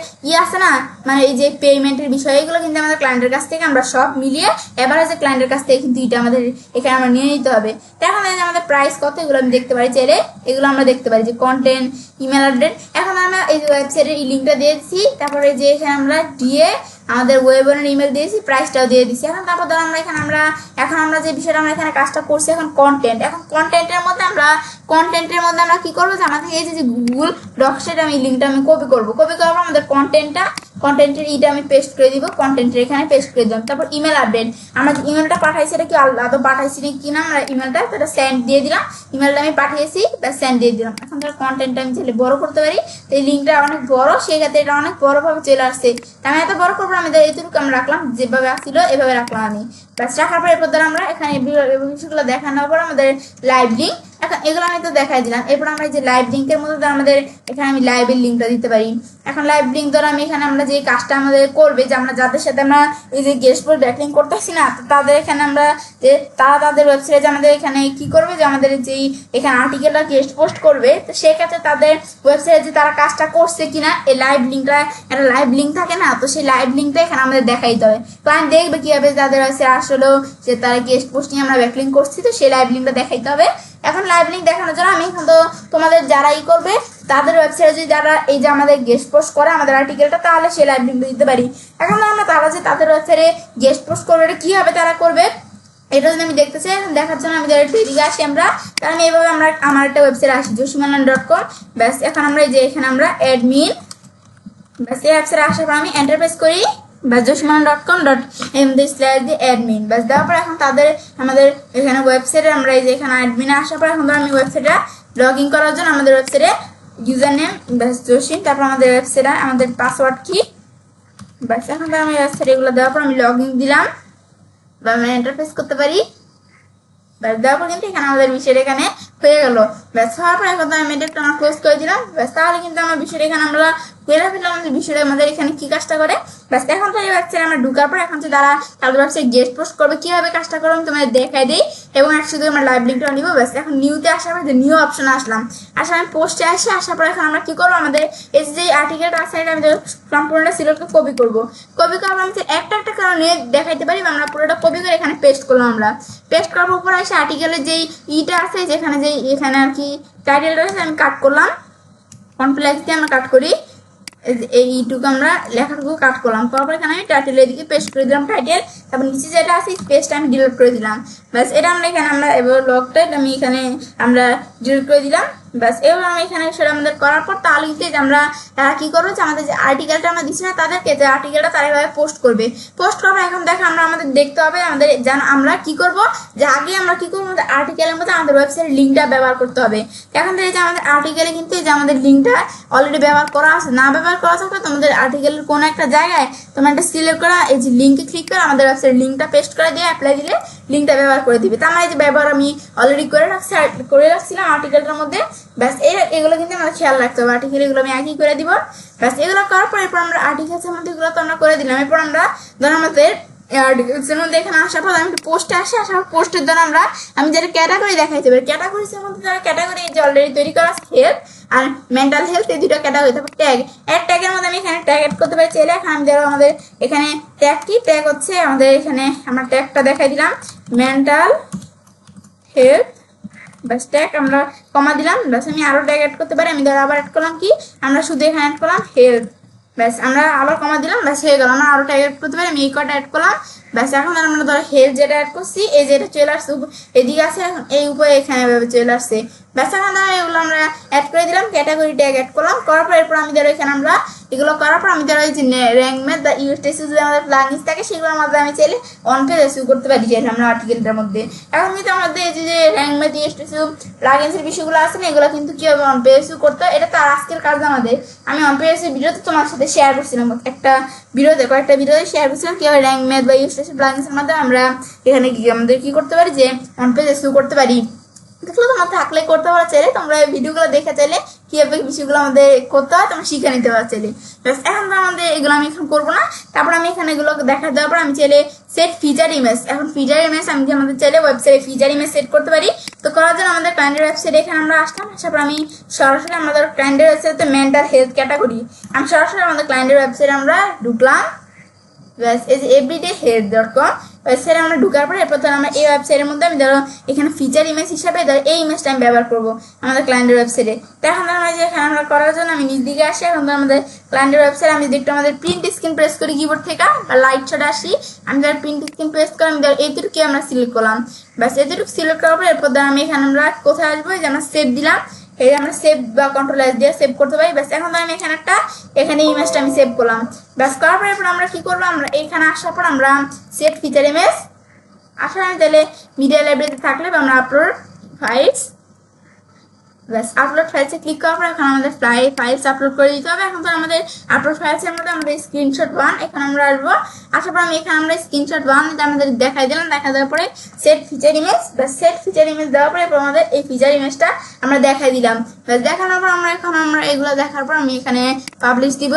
আছে না, মানে এই যে পেমেন্টের বিষয়, এগুলো কিন্তু আমাদের ক্লায়েন্টের কাছ থেকে আমরা সব মিলিয়ে এভারেজে ক্লায়েন্টের কাছ থেকে কিন্তু এটা আমাদের এখানে আমরা নিয়ে নিতে হবে। এখন আমাদের প্রাইস কত এগুলো আমি দেখতে পারি, চাইলে এগুলো আমরা দেখতে পারি যে কন্টেন্ট, ইমেল আপডেট। এখন আমরা এই যে ওয়েবসাইটের এই লিঙ্কটা দিয়েছি, তারপরে যে এখানে আমরা দিয়ে আমাদের ওয়েবের ইমেল দিয়েছি, প্রাইসটাও দিয়ে দিচ্ছি। এখন তারপর ধরো আমরা এখানে এখন আমরা যে বিষয়টা আমরা এখানে কাজটা করছি, এখন কন্টেন্ট, এখন কন্টেন্টের মধ্যে আমরা কি করবো, যে আমাদের এই যে গুগল ডক্সের আমি লিঙ্কটা আমি কপি করবো, কপি করার পর আমাদের কন্টেন্টের ইটা আমি পেস্ট করে দিব, কন্টেন্টের এখানে পেস্ট করে দিলাম। তারপর ইমেল আপডেট, আমরা যে ইমেলটা পাঠাইছি এটা কি আলাদা পাঠাইছি কি না, আমরা ইমেলটা সেটা সেন্ড দিয়ে দিলাম, ইমেলটা আমি পাঠিয়েছি বা সেন্ড দিয়ে দিলাম। এখন তার কন্টেন্টটা আমি চাইলে বড় করতে পারি, তো এই লিঙ্কটা অনেক বড়, সেই ক্ষেত্রে এটা অনেক বড়ভাবে চলে আসছে। আমি এত বড় করবো, আমি এইটুকু আমি রাখলাম, যেভাবে আসছিল এভাবে রাখলাম আমি। ব্যাস রাখার পর এরপর ধর আমরা এখানে বিষয়গুলো দেখানোর পর আমাদের লাইভ লিঙ্ক, এখন এগুলো আমি তো দেখাই দিলাম। এরপর আমরা যে লাইভ লিঙ্কের মধ্যে আমাদের এখানে আমি লাইভের লিঙ্কটা দিতে পারি। এখন লাইভ লিঙ্ক ধর আমি এখানে আমরা যে কাজটা আমাদের করবে, যে আমরা যাদের সাথে আমরা এই যে গেস্ট পোস্ট ব্যাকলিংক করতেছি না, তো তাদের এখানে আমরা যে তারা তাদের ওয়েবসাইটে আমাদের এখানে কি করবে, যে আমাদের যেই এখানে আর্টিকেলটা গেস্ট পোস্ট করবে, তো সেক্ষেত্রে তাদের ওয়েবসাইটে যে তারা কাজটা করছে কিনা, এই লাইভ লিঙ্কটা একটা লাইভ লিঙ্ক থাকে না, তো সেই লাইভ লিঙ্কটা এখানে আমাদের দেখাই দিতে হবে। ক্লায়েন্ট দেখবে কিভাবে তাদের ওয়েবসাইট আসলেও যে তারা গেস্ট পোস্টিং আমরা ব্যাকলিংক করছি, তো সেই লাইভ লিঙ্কটা দেখাইতে হবে। এখন লাইভ লিঙ্ক দেখানোর জন্য আমি এখন তো তোমাদের যারা করবে তাদের ওয়েবসাইটে যদি যারা এই যে আমাদের গেস্ট পোস্ট করে আমাদের আর্টিকেলটা, তাহলে সেই লাইভ লিঙ্কটা দিতে পারি। এখন আমরা তারা যে তাদের ওয়েবসাইটে গেস্ট পোস্ট করবে, এটা কীভাবে তারা করবে এটা যদি আমি দেখতে চাই, দেখার জন্য আমি যারা এদিকে আসি আমরা, তাহলে আমি এইভাবে আমার একটা ওয়েবসাইট আসি joshimanan.com। ব্যাস এখন আমরা এই যে এখানে আমরা অ্যাডমিন, ব্যাস এই ওয়েবসাইটে আসার পর আমি এন্টারপ্রেস করি বা joshimanan.com/admin। ব্যাস দেওয়ার পর এখন আমাদের এখানে ওয়েবসাইটে আমরা এই যে এখানে অ্যাডমিনে আসার পর এখন আমি ওয়েবসাইটে লগ ইন করার জন্য আমাদের ওয়েবসাইটে ইউজার নেম ব্যাস জসিম, তারপর আমাদের ওয়েবসাইটে আমাদের পাসওয়ার্ড কি, ব্যাস এখন আমি ওয়েবসাইট এগুলো দেওয়ার পর আমি লগ ইন দিলাম বা আমি এন্টারপ্রেস করতে পারি। ব্যাস দেওয়ার পর কিন্তু এখানে আমাদের বিষয়টা এখানে হয়ে গেল। ব্যাস হওয়ার পর এখন আমি এটা আমার ক্লোজ করে দিলাম। ব্যাস তাহলে কিন্তু আমার বিষয়টা এখানে আমরা করে ফেললাম। আমাদের বিষয়টা আমাদের এখানে কি কাজটা করে। ব্যাস এখন তো এই ওয়েবসাইটে আমরা ঢুকার পর এখন তারা তাদের ওয়েবসাইট গেস্ট পোস্ট করবে, কিভাবে কাজটা করবে আমি তোমাদের দেখাই দিই এবং শুধু আমরা লাইভ লিঙ্কটা নিবো। ব্যাস এখন নিউতে আসার পর নিউ অপশনে আসলাম, আসলে আমি পোস্টে আসার পর এখন আমরা কি করবো, আমাদের এই যে আর্টিকেলটা আছে এটা আমি সম্পূর্ণটা সিলেক্ট করে কপি করবো। কপি করার আমি একটা একটা কারণে দেখাইতে পারি, আমরা পুরোটা কপি করে এখানে পেস্ট করলাম। আমরা পেস্ট করার উপর এসে আর্টিকেলের যেই ইটা আছে, যেখানে যে এখানে আর কি টাইটেলটা আছে আমি কাট করলাম, কনফ্লেক্স দিয়ে আমরা কাট করি, এইটুকু আমরা লেখাটুকু কাট করলাম। তারপর এখানে আমি টাইটেল এদিকে পেস্ট করে দিলাম টাইটেল, তারপর নিচে যেটা আছে পেস্টটা আমি ডিলিট করে দিলাম। ব্যাস এটা আমরা এখানে আমরা এবার লগটা আমি এখানে আমরা ডিলিট করে দিলাম। ব্যাস এবার আমি এখানে সেটা আমাদের করার পর তাহলে আমরা কি করবো, যে আমাদের যে আর্টিকেলটা আমরা দিচ্ছি না তাদেরকে, যে আর্টিকেলটা তারা এভাবে পোস্ট করবে। পোস্ট করবো এখন দেখো আমরা আমাদের দেখতে হবে আমাদের যেন আমরা কি করব, যে আগে আমরা কি করবো, আমাদের আর্টিকেলের মধ্যে আমাদের ওয়েবসাইটের লিঙ্কটা ব্যবহার করতে হবে। এখন থেকে যে আমাদের আর্টিকেলে কিন্তু যে আমাদের লিঙ্কটা অলরেডি ব্যবহার করা আছে, না ব্যবহার করা থাকলে তোমাদের আর্টিকেলের কোনো একটা জায়গায় তোমার একটা সিলেক্ট করা, এই যে লিঙ্কে ক্লিক করে আমাদের ওয়েবসাইটের লিঙ্কটা পেস্ট করে দিয়ে অ্যাপ্লাই দিলে লিঙ্কটা ব্যবহার করে দিবে। তো আমার এই যে ব্যবহার আমি অলরেডি করে রাখছিলাম আর্টিকেলটার মধ্যে। ব্যাস এগুলো কিন্তু আমাদের খেয়াল রাখতে হবে, আর্টিকেল এগুলো আমি একই করে দিব। ব্যাস এগুলো করার পর এরপর আমরা আর্টিকেলসের মধ্যে এগুলো তো আমরা করে দিলাম। এরপর আমরা ধরো আমাদের আর্টিকেলসের মধ্যে এখানে আসার পর আমি পোস্টে আসার পোস্টের দ্বারা আমি যেটা ক্যাটাগরি দেখাইতে পারি, ক্যাটাগরিজের মধ্যে যারা ক্যাটাগরি যে অলরেডি তৈরি করা হেলথ আর মেন্টাল হেলথ, এই দুটো ক্যাটাগরি। তারপর ট্যাগের মধ্যে আমি এখানে ট্যাগ অ্যাড করতে পারি চাইলে। এখন আমি ধরো আমাদের এখানে ট্যাগ কি ট্যাগ হচ্ছে আমাদের এখানে আমরা ট্যাগটা দেখাই দিলাম মেন্টাল হেলথ, ব্যাস ট্যাগ আমরা কমা দিলাম। ব্যাস আমি আরো ট্যাগ অ্যাড করতে পারি, আমি ধরো আবার অ্যাড করলাম কি আমরা শুধু এখানে অ্যাড করলাম হেলথ, ব্যাস আমরা আবার কমা দিলাম, ব্যাস হয়ে গেল। আমরা আরো ট্যাগ অ্যাড করতে পারি, আমি এই কটা অ্যাড করলাম। ব্যাস এখন আমরা ধরো হেলথ যেটা অ্যাড করছি, এই যেটা চলে আসছে এদিকে আছে, এখন এই উপরে এখানে চলে আসছে। ব্যাস এখন ধরো এগুলো আমরা অ্যাড করে দিলাম, ক্যাটাগরি ট্যাগ অ্যাড করলাম। করার পর এরপর আমি ধরো এখানে আমরা এগুলো করার পর আমি ধরো এই যে র্যাঙ্ক ম্যাথ বা ইউএসটিসি যদি আমাদের প্লাগইনস থাকে সেগুলোর মধ্যে আমি চাইলে অন পেজ এসইউ করতে পারি চাইলে আমরা আর্টিকেলটার মধ্যে। এখন কিন্তু আমাদের এই যে র্যাঙ্ক ম্যাথ ইউএসটিসি প্লাগইনসের বিষয়গুলো আছে না, এগুলো কিন্তু কিভাবে অন পেজ এসইউ করতে হয় এটা তো আজকের কাজ আমাদের। আমি অন পেজ এসইউ ভিডিওতে তোমার সাথে শেয়ার করছিলাম, একটা ভিডিওতে কয়েকটা ভিডিওতে শেয়ার করছিলাম কিভাবে র্যাঙ্ক ম্যাথ বা ইউএসটিসি প্লাগইনসের মধ্যে আমরা এখানে আমাদের কি করতে পারি, যে অন পেজ এসইউ করতে পারি। দেখলো তোমার থাকলে করতে পারো চাইলে, তোমরা ভিডিওগুলো দেখে চাইলে কিভাবে বিষয়গুলো আমাদের করতে হয় তোমরা শিখে নিতে পারো চাইলে। ব্যাস এখন তো আমাদের এগুলো আমি এখন করবো না। তারপর আমি এখানে এগুলো দেখা দেওয়ার পর আমি চাইলে সেট ফিচার ইমেজ, এখন ফিচার ইমেজ আমি আমাদের চাইলে ওয়েবসাইটে ফিচার ইমেজ সেট করতে পারি। তো করার জন্য আমাদের ক্লায়েন্টের ওয়েবসাইটে এখানে আমরা আসলাম, আসার পর আমি সরাসরি আমাদের ক্লায়েন্টের ওয়েবসাইটে মেন্টাল হেলথ ক্যাটাগরি আমি সরাসরি আমাদের ক্লায়েন্টের ওয়েবসাইটে আমরা ঢুকলাম। ব্যাস এই যে everydayhealth.com ওয়েবসাইটে আমরা ঢুকার পরে এরপর ধরো আমরা এই ওয়েবসাইটের মধ্যে আমি ধরো এখানে ফিচার ইমেজ হিসাবে ধরো এই ইমেজটা আমি ব্যবহার করবো আমাদের ক্লায়েন্টের ওয়েবসাইটে। তো এখন আমরা যে এখানে আমরা করার জন্য আমি নিচ দিকে আসি, এখন আমাদের ক্লায়েন্টের ওয়েবসাইটে আমি দেখতে আমাদের প্রিন্ট স্ক্রিন প্রেস করি কিবোর্ড থেকে বা লাইট শটে আসি, আমি ধরো প্রিন্ট স্ক্রিন প্রেস করে আমি ধরো এইটুকু আমরা সিলেক্ট করলাম। ব্যাস এতটুকু সিলেক্ট করার পর এরপর ধরো আমি এখানে আমরা কোথায় আসবো, যে আমরা সেভ দিলাম, এই আমরা সেভ বা কন্ট্রোল এস দিয়ে সেভ করতে পারি। ব্যাস এখন আমি এখানে ইমেজটা আমি সেভ করলাম। ব্যাস করার পর এরপর আমরা কি করবো, আমরা এখানে আসার পর আমরা সেট ফিচার ইমেজ আসলে আমি তাহলে মিডিয়া লাইব্রেরিতে থাকলে আমরা আপলোড ফাইলস, ব্যাস আপলোড ফাইলসে ক্লিক করার পর এখন আমাদের ফাইলস আপলোড করে দিতে হবে। এখন তো আমাদের আপলোড ফাইলসের মধ্যে আমাদের স্ক্রিনশট 1 এখন আমরা আসবো, আসার পর আমি এখানে আমরা স্ক্রিনশট 1 দিতে আমাদের দেখাই দিলাম, দেখা দেওয়ার পরে সেট ফিচার ইমেজ, ব্যাস সেট ফিচার ইমেজ দেওয়ার পরে এরপর আমাদের এই ফিচার ইমেজটা আমরা দেখাই দিলাম। ব্যাস দেখানোর পর আমরা এগুলো দেখার পর আমি এখানে পাবলিশ দিব।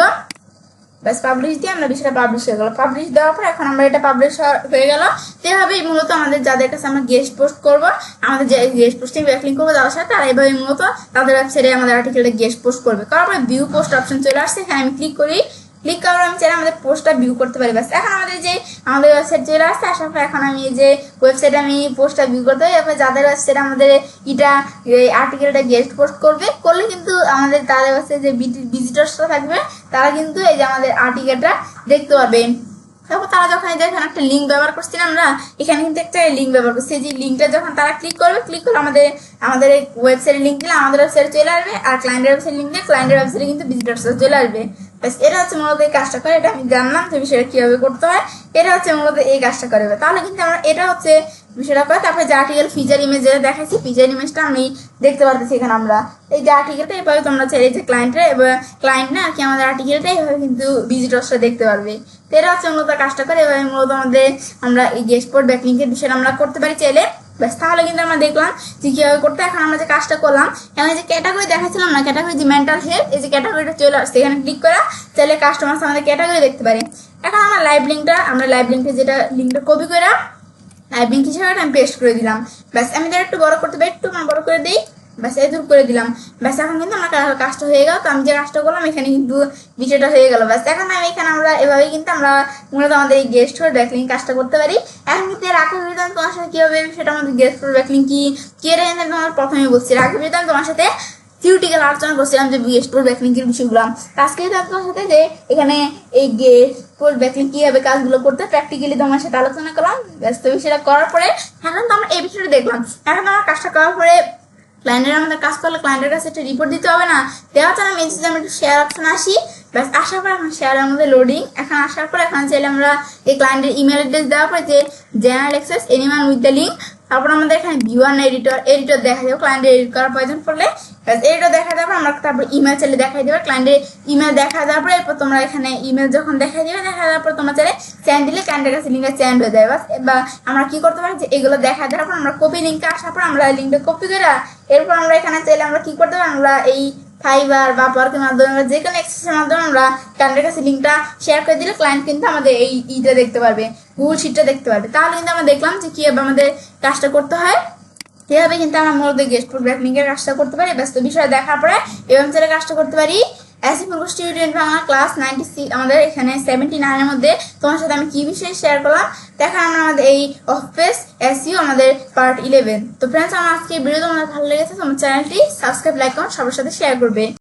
ব্যাস পাবলিশ দিয়ে আমরা বিষয়টা পাবলিশ হয়ে গেল। পাবলিশ দেওয়ার পর এখন আমরা এটা পাবলিশ হয়ে গেল। এভাবেই মূলত আমাদের যাদের কাছে আমরা গেস্ট পোস্ট করবো, আমাদের যে গেস্ট পোস্টিং ব্যাকলিং করবো তাদের সাথে, তারা এইভাবে মূলত তাদের ওয়েবসাইটে আমাদের আর্টিকেলটা গেস্ট পোস্ট করবে। করার পরে ভিউ পোস্ট অপশন চলে আসছে, এখানে আমি ক্লিক করি, ক্লিক করার আমি চাইলে আমাদের পোস্টটা ভিউ করতে পারি। ব্যাস এখন আমাদের ওয়েবসাইট চলে আসছে, আসার পর এখন আমি এই যে ওয়েবসাইটে আমি পোস্টটা ভিউ করতে পারি। এরপর যাদের ওয়েবসাইটে আমাদের আর্টিকেলটা গেস্ট পোস্ট করলে কিন্তু আমাদের তাদের ওয়েবসাইটে যে ভিজিটর্সরা থাকবে তারা কিন্তু এই যে আমাদের আর্টিকেলটা দেখতে পাবে। তারপর তারা যখন এখানে একটা লিঙ্ক ব্যবহার করছি না, আমরা এখানে কিন্তু একটা লিঙ্ক ব্যবহার করছি, যে লিঙ্কটা যখন তারা ক্লিক করবে আমাদের এই ওয়েবসাইটের লিঙ্ক দিলে আমাদের ওয়েবসাইটে চলে আসবে, আর ক্লায়েন্টের ওয়েবসাইট লিঙ্ক দিলে ক্লায়েন্টের ওয়েবসাইটে কিন্তু ভিজিটর্সরা চলে আসবে। ব্যাস এটা হচ্ছে মূলত এই কাজটা করে, এটা আমি জানলাম যে বিষয়টা কিভাবে করতে হয়, এটা হচ্ছে মূলত এই কাজটা করবে। তাহলে কিন্তু আমরা এটা হচ্ছে বিষয়টা করে। তারপরে যে আর্টিকেল ফিচার ইমেজ যেটা দেখাচ্ছি, ফিচার ইমেজটা আমি দেখতে পারতেছি এখানে আমরা এই যে আর্টিকেলটা এভাবে তোমরা চাইলে যে ক্লায়েন্ট না আর কি আমাদের আর্টিকেলটা এভাবে কিন্তু ভিজিটর্সরা দেখতে পারবে। তো এটা হচ্ছে মূলত কাজটা করে, এভাবে মূলত আমরা এই গেস্ট পোস্ট ব্যাকলিংকের বিষয়টা আমরা করতে পারি চাইলে। ব্যাস, তাহলে কিন্তু আমরা দেখলাম যে কিভাবে করতে। এখন আমরা যে কাজটা করলাম, এখন যে ক্যাটাগরি দেখাচ্ছিলাম না, ক্যাটাগরি যে মেন্টাল হেলথ, এই যে ক্যাটাগরিটা চলে আসছে, এখানে ক্লিক করা চাইলে কাস্টমার আমাদের ক্যাটাগরি দেখতে পারি। এখন আমরা লাইভ লিঙ্কটা যেটা লিঙ্কটা কপি করে লাইভ লিঙ্ক হিসেবে আমি পেস্ট করে দিলাম। ব্যাস, আমি এটা একটু বড় করতে পারি, একটু বড় করে দিই, ব্যাস এই দূর করে দিলাম। ব্যাস, এখন কিন্তু আমার কাজটা হয়ে গেল। তো আমি যে কাজটা করলাম এখানে কিন্তু বিষয়টা হয়ে গেল। ব্যাস, এখন আমরা এভাবেই কিন্তু আমরা মূলত আমাদের এই গেস্ট ফর ব্যাকলিং কাজটা করতে পারি। এখন কিন্তু এর আগে ভিডিও তোমার সাথে কিভাবে সেটা আমাদের গেস্ট ফর ব্যাকলিং কি এর তোমার প্রথমে বলছি। আগে ভিডিও তোমার সাথে থিওরিটিক্যাল আলোচনা করছিলাম যে গেস্ট ফর ব্যাকলিং এর বিষয়গুলো। আজকে তোমার সাথে যে এখানে এই গেস্ট ফর ব্যাকলিং কিভাবে কাজগুলো করতে প্র্যাকটিক্যালি তোমার সাথে আলোচনা করলাম। ব্যস্ত বিষয়টা করার পরে এখন তো আমরা এই বিষয়টা দেখলাম। এখন আমরা কাজটা করার পরে ক্লায়েন্টের আমাদের কাজ করলে ক্লায়েন্টের কাছে একটা রিপোর্ট দিতে হবে না, দেওয়ার জন্য আমি একটু শেয়ার অপশন আসি। ব্যাস, আসার পর এখন শেয়ারের মধ্যে লোডিং। এখন আসার পর এখন চাইলে আমরা এই ক্লায়েন্টের ইমেল অ্যাড্রেস দেওয়ার পরে যে general access anyone with the link, তারপর আমাদের এখানে ভিউয়ার এডিটর দেখা যাবে ক্লায়েন্টের এডিট করার প্রয়োজন পড়লে। এডিটর দেখা যাবে, আমরা তারপর ইমেল চাইলে দেখাই দেবে ক্লায়েন্টের ইমেল দেখা যাওয়ার পরে এরপর তোমরা এখানে ইমেল যখন দেখা যাওয়ার পর তোমরা চাইলে সেন্ড দিলে ক্লায়েন্টের কাছে লিঙ্কটা সেন্ড হয়ে যায়। বাস, বা আমরা কি করতে পারি যে এগুলো দেখা দেওয়ার পর আমরা কপি লিঙ্কে আসার পর আমরা লিঙ্কটা কপি করে এরপর আমরা এখানে চাইলে আমরা কি করতে পারি, আমরা এই ফাইবার বা পার্কের মাধ্যমে যে কোনো এক্সেসের মাধ্যমে আমরা ক্লায়েন্টের কাছে লিঙ্কটা শেয়ার করে দিলে ক্লায়েন্ট কিন্তু আমাদের এই ইটা দেখতে পারবে, গুগল শিটটা দেখতে পারবে। তাহলে কিন্তু আমরা দেখলাম যে কিভাবে আমাদের কাজটা করতে হয়। এভাবে কিন্তু আমরা মূলত গেস্ট ফর ব্যাকলিং এর কাজটা করতে পারি। ব্যস্ত বিষয় দেখার পরে এবং ছেলে কাজটা করতে পারি। অ্যাসি ফুল স্টুডেন্ট বাংলা ক্লাস 96 আমাদের এখানে 79 এর মধ্যে তোমার সাথে আমি কি বিষয়ে শেয়ার করলাম দেখা আমরা আমাদের এই অফিস এসইও আমাদের পার্ট 11। তো ফ্রেন্ডস, আমার আজকে ভিডিও তোমাদের ভালো লেগেছে, তোমার চ্যানেলটি সাবস্ক্রাইব, লাইক, কমেন্ট সবার সাথে শেয়ার করবে।